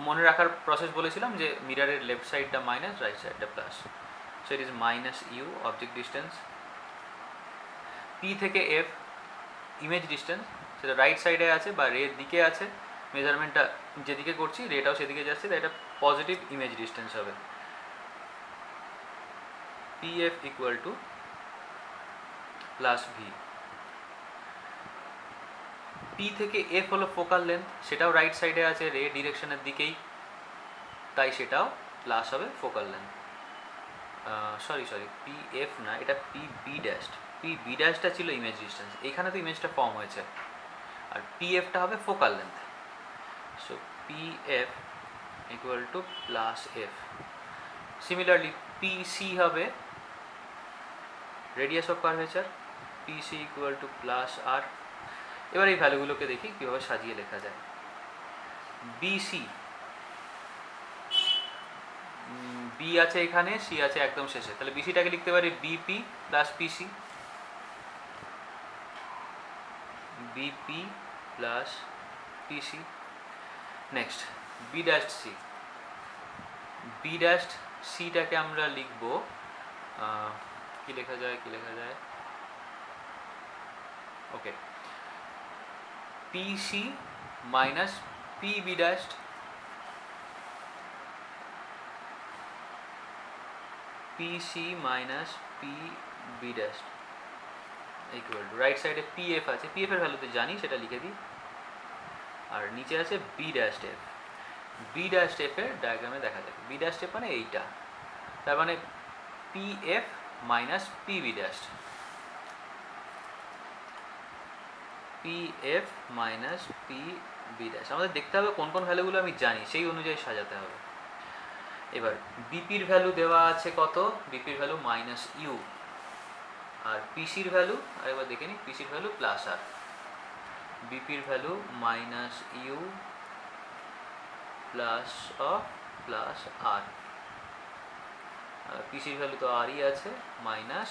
মনে রাখার প্রসেস বলেছিলাম যে মিরারের লেফট সাইডটা মাইনাস, রাইট সাইডটা plus. So it is minus U object distance. P থেকে এফ ইমেজ ডিস্টেন্স, সেটা রাইট সাইডে আছে বা রের দিকে আছে, মেজারমেন্টটা যেদিকে করছি রেটাও সেদিকে যাচ্ছে, তাই এটা পজিটিভ ইমেজ ডিস্টেন্স হবে। PF equal to plus V. P থেকে এফ হলো ফোকাল লেন্থ, সেটাও রাইট সাইডে আছে রে ডিরেকশনের দিকেই, তাই সেটাও প্লাস হবে focal length. Sorry P F না, এটা P B dash. P B ড্যাশটা ছিল ইমেজ ডিস্টেন্স, এখানে তো ইমেজটা ফর্ম হয়েছে, আর পি এফটা হবে focal length. So P F equal to plus F. Similarly P C হবে radius of curvature, P C equal to plus R. এবার এই ভ্যালুগুলোকে দেখি কীভাবে সাজিয়ে লেখা যায়। বিসি, বি আছে এখানে, সি আছে একদম শেষে, তাহলে বিসিটাকে লিখতে পারি BP plus PC, BP plus PC. Next B dash C, B dash সিটাকে আমরা লিখব, কি লেখা যায়, okay, PC minus P B dash, PC minus P B dash equal to, right সাইডে পিএফ আছে, পিএফ এর ভ্যালুতে জানি সেটা লিখে দিই, আর নিচে আছে B dash F. B dash F এর ডায়াগ্রামে দেখা যাবে, বি ড্যাশ এফ মানে এইটা, তার মানে PF minus P B dash, PF minus P B dash. আমাদের দেখতে হবে কোন কোন ভ্যালুগুলো আমি জানি, সেই অনুযায়ী সাজাতে হবে। এবার বিপির ভ্যালু দেওয়া আছে কত, বিপির ভ্যালু মাইনাস ইউ, আর পিসির ভ্যালু আরেকবার দেখে নিই, পিসির ভ্যালু প্লাস আর। বিপির value minus U plus of plus R, পিসির ভ্যালু তো আরই আছে, minus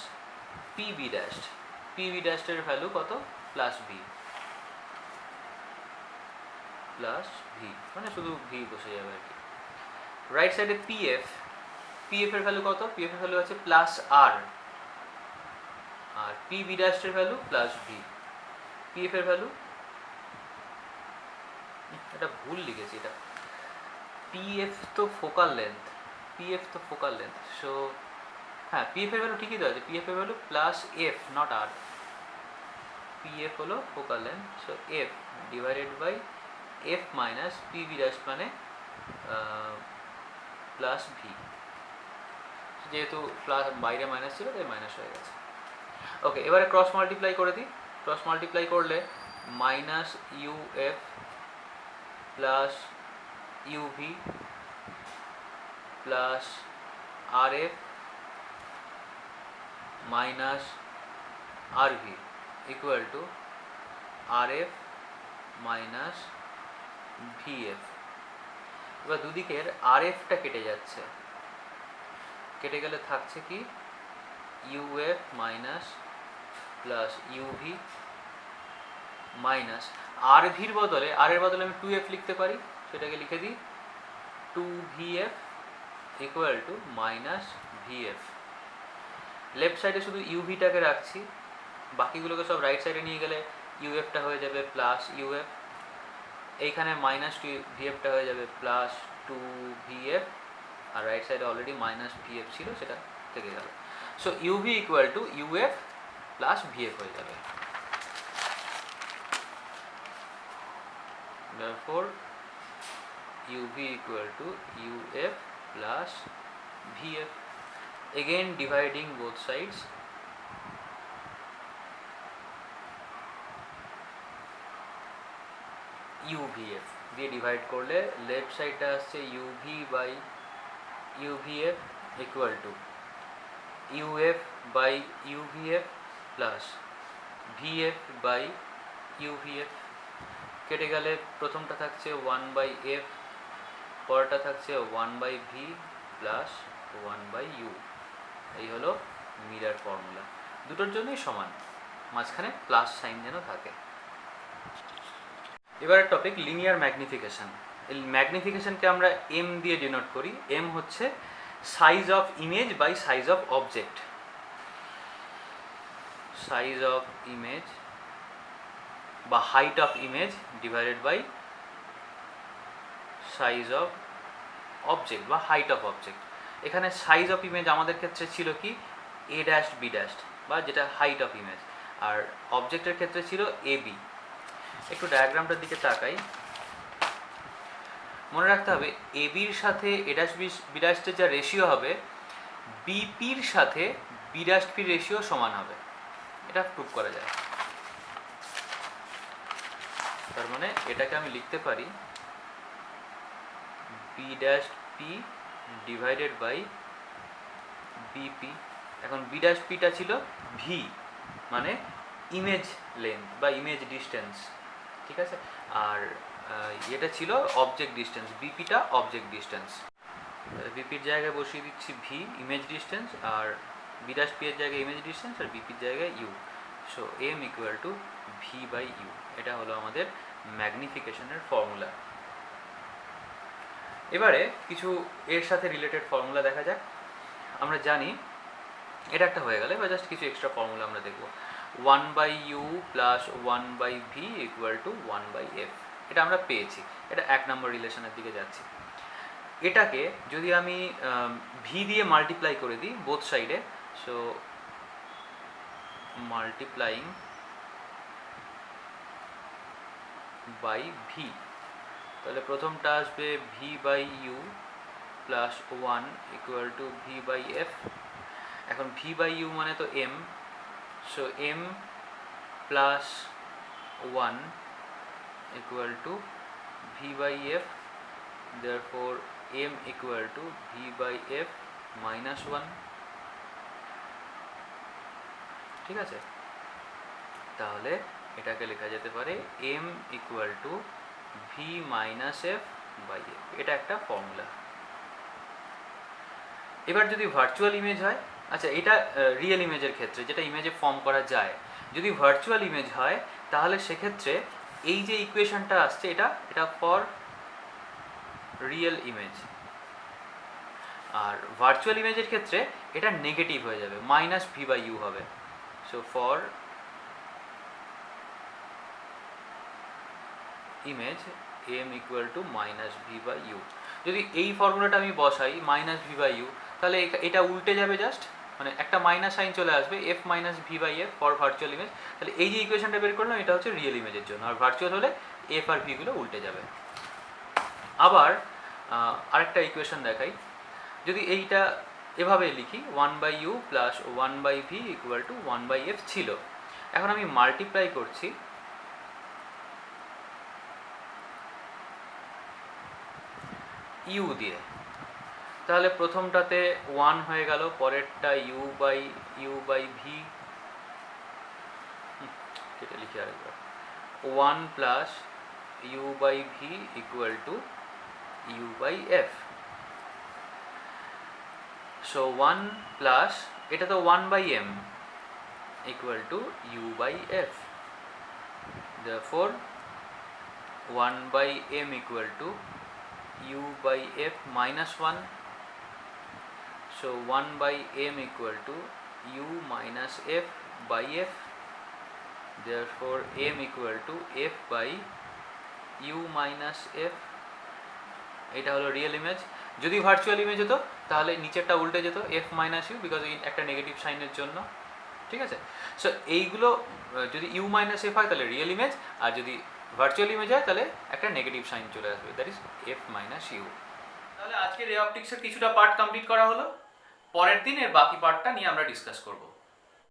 P B dash, P B ড্যাশের ভ্যালু কত, প্লাস ভি, প্লাস ভি মানে শুধু ভি বসে যাবে আর কি। রাইট সাইডে পিএফ, পিএফ এর ভ্যালু কত, পিএফ এর ভ্যালু আছে প্লাস আর, আর পি বি ড্যাশের ভ্যালু প্লাস ভি। পিএফ এর ভ্যালু, এটা ভুল লিখেছি, এটা পিএফ তো ফোকাল লেন্থ, পিএফ তো ফোকাল লেন্থ, সো হ্যাঁ পিএফ এর ভ্যালু ঠিকই দেওয়া আছে, পিএফ এর value plus F not R, PF হলো focal length, so F divided by F মাইনাস PV ড্যাশ মানে প্লাস ভি, যেহেতু প্লাস বাইরে মাইনাস ছিল তাই মাইনাস হয়ে গেছে। ওকে, এবারে ক্রস মাল্টিপ্লাই করে দিই। ক্রস মাল্টিপ্লাই করলে minus UF plus UV plus RF minus RV equal to RF minus VF। এবার দুদিকের RFটা কেটে যাচ্ছে, কেটে গেলে থাকছে কি UF minus plus UV minus RVর বদলে, R এর বদলে আমি 2F লিখতে পারি, সেটাকে লিখে দিই 2VF equal to minus VF। Left সাইডে শুধু UVটাকে রাখছি, বাকিগুলোকে সব রাইট সাইডে নিয়ে গেলে UFটা হয়ে যাবে প্লাস UF, এইখানে মাইনাস 2VFটা হয়ে যাবে প্লাস 2VF, আর রাইট সাইডে অলরেডি মাইনাস VF ছিল সেটা থেকে গেল। So UV equal to UF plus VF হয়ে যাবে। Therefore UV equal to UF plus VF. Again dividing both sides. UVF দিয়ে ডিভাইড করলে লেফট সাইডটা আসছে UV by UVF equal to UF by UVF plus VF by UVF। কেটে গেলে প্রথমটা থাকছে 1/F, পরটা থাকছে 1/V প্লাস 1/U। এই হলো মিরর ফর্মুলা, দুটোর জন্যই সমান, মাঝখানে প্লাস সাইন যেন থাকে। এবারের টপিক লিনিয়ার ম্যাগনিফিকেশন। এই ম্যাগনিফিকেশনকে আমরা M দিয়ে ডিনোট করি। M হচ্ছে size of image by size of object. Size of image বা height of image divided by size of object বা হাইট অফ অবজেক্ট। এখানে সাইজ অফ ইমেজ আমাদের ক্ষেত্রে ছিল কি A ড্যাশ B ড্যাশ বা যেটা হাইট অফ ইমেজ, আর অবজেক্টের ক্ষেত্রে ছিল AB। একটু ডায়াগ্রামটার দিকে তাকাই, মনে রাখতে হবে ABর সাথে A ড্যাশ B ড্যাশের যা রেশিও হবে BPর সাথে B ড্যাশ Pর রেশিও সমান হবে, এটা প্রুভ করা যায়। তার মানে এটাকে আমি লিখতে পারি B dash P divided by BP। এখন B ড্যাশ Pটা ছিল V মানে ইমেজ লেন্থ বা ইমেজ ডিস্টেন্স, ঠিক আছে, আর এটা ছিল অবজেক্ট ডিস্টেন্স, BPটা অবজেক্ট ডিস্টেন্স। BPর জায়গায় বসিয়ে দিচ্ছি V ইমেজ ডিস্টেন্স, আর B ড্যাশ P এর জায়গায় ইমেজ ডিস্টেন্স, আর BPর জায়গায় U। So M equal to V by U। এটা হলো আমাদের ম্যাগনিফিকেশনের ফর্মুলা। এবারে কিছু এর সাথে রিলেটেড ফর্মুলা দেখা যাক। আমরা জানি এটা একটা হয়ে গেলে, বা জাস্ট কিছু এক্সট্রা ফর্মুলা আমরা দেখব। 1/U plus 1/V equal to 1/F, এটা আমরা পেয়েছি, এটা 1 নম্বর রিলেশনের দিকে যাচ্ছি। এটাকে যদি আমি V দিয়ে মাল্টিপ্লাই করে দিই বোথ সাইডে, সো মাল্টিপ্লাইং বাই V, তাহলে প্রথমটা আসবে V/U plus 1 equal to V/F। এখন V/U মানে তো M, so M plus 1 equal to V/F, therefore M equal to V/F minus 1। ঠিক আছে, তাহলে এটাকে লেখা যেতে পারে M equal to V minus F by F। এটা একটা ফর্মুলা। এবার যদি ভার্চুয়াল ইমেজ হয়, আচ্ছা এটা রিয়েল ইমেজের ক্ষেত্রে যেটা ইমেজে ফর্ম করা যায়, যদি ভার্চুয়াল ইমেজ হয় তাহলে সেক্ষেত্রে এই যে ইকুয়েশনটা আসছে এটা ফর রিয়েল ইমেজ, আর ভার্চুয়াল ইমেজের ক্ষেত্রে এটা নেগেটিভ হয়ে যাবে, মাইনাস V/U হবে। So for image M equal to minus V/U। যদি এই ফর্মুলাটা আমি বসাই মাইনাস V/U, তাহলে এটা উল্টে যাবে জাস্ট, মানে একটা মাইনাস সাইন চলে আসবে F minus V by F for virtual image. তাহলে এই যে ইকুয়েশনটা বের করলাম এটা হচ্ছে রিয়েল ইমেজের জন্য, আর ভার্চুয়াল হলে এফ আর ভিগুলো উল্টে যাবে। আবার আরেকটা ইকুয়েশন দেখাই, যদি এইটা এভাবে লিখি 1/u plus 1/v equal to 1/f ছিল, এখন আমি মাল্টিপ্লাই করছি u দিয়ে, তাহলে প্রথমটাতে 1 হয়ে গেল, পরেরটা u বাই ভি, কেটে লিখি আরেকবার, 1 plus u by V equal to u by F. So 1 plus এটা তো 1/m equal to u by F, therefore 1/m equal to u by f minus 1, so 1/m equal to u minus f by f, therefore m equal to f by u minus f। এটা হলো real image. যদি virtual image হতো তাহলে নিচেরটা উল্টে যেত f minus you, because একটা negative সাইনের জন্য, ঠিক আছে। সো এইগুলো যদি u মাইনাস এফ হয় তাহলে রিয়েল ইমেজ, আর যদি ভার্চুয়াল ইমেজ হয় তাহলে একটা নেগেটিভ সাইন চলে আসবে, that is F minus U. তাহলে আজকে রে অপটিক্সের কিছুটা পার্ট কমপ্লিট করা হলো, পরের দিন এর বাকি পার্টটা নিয়ে আমরা ডিসকাস করব।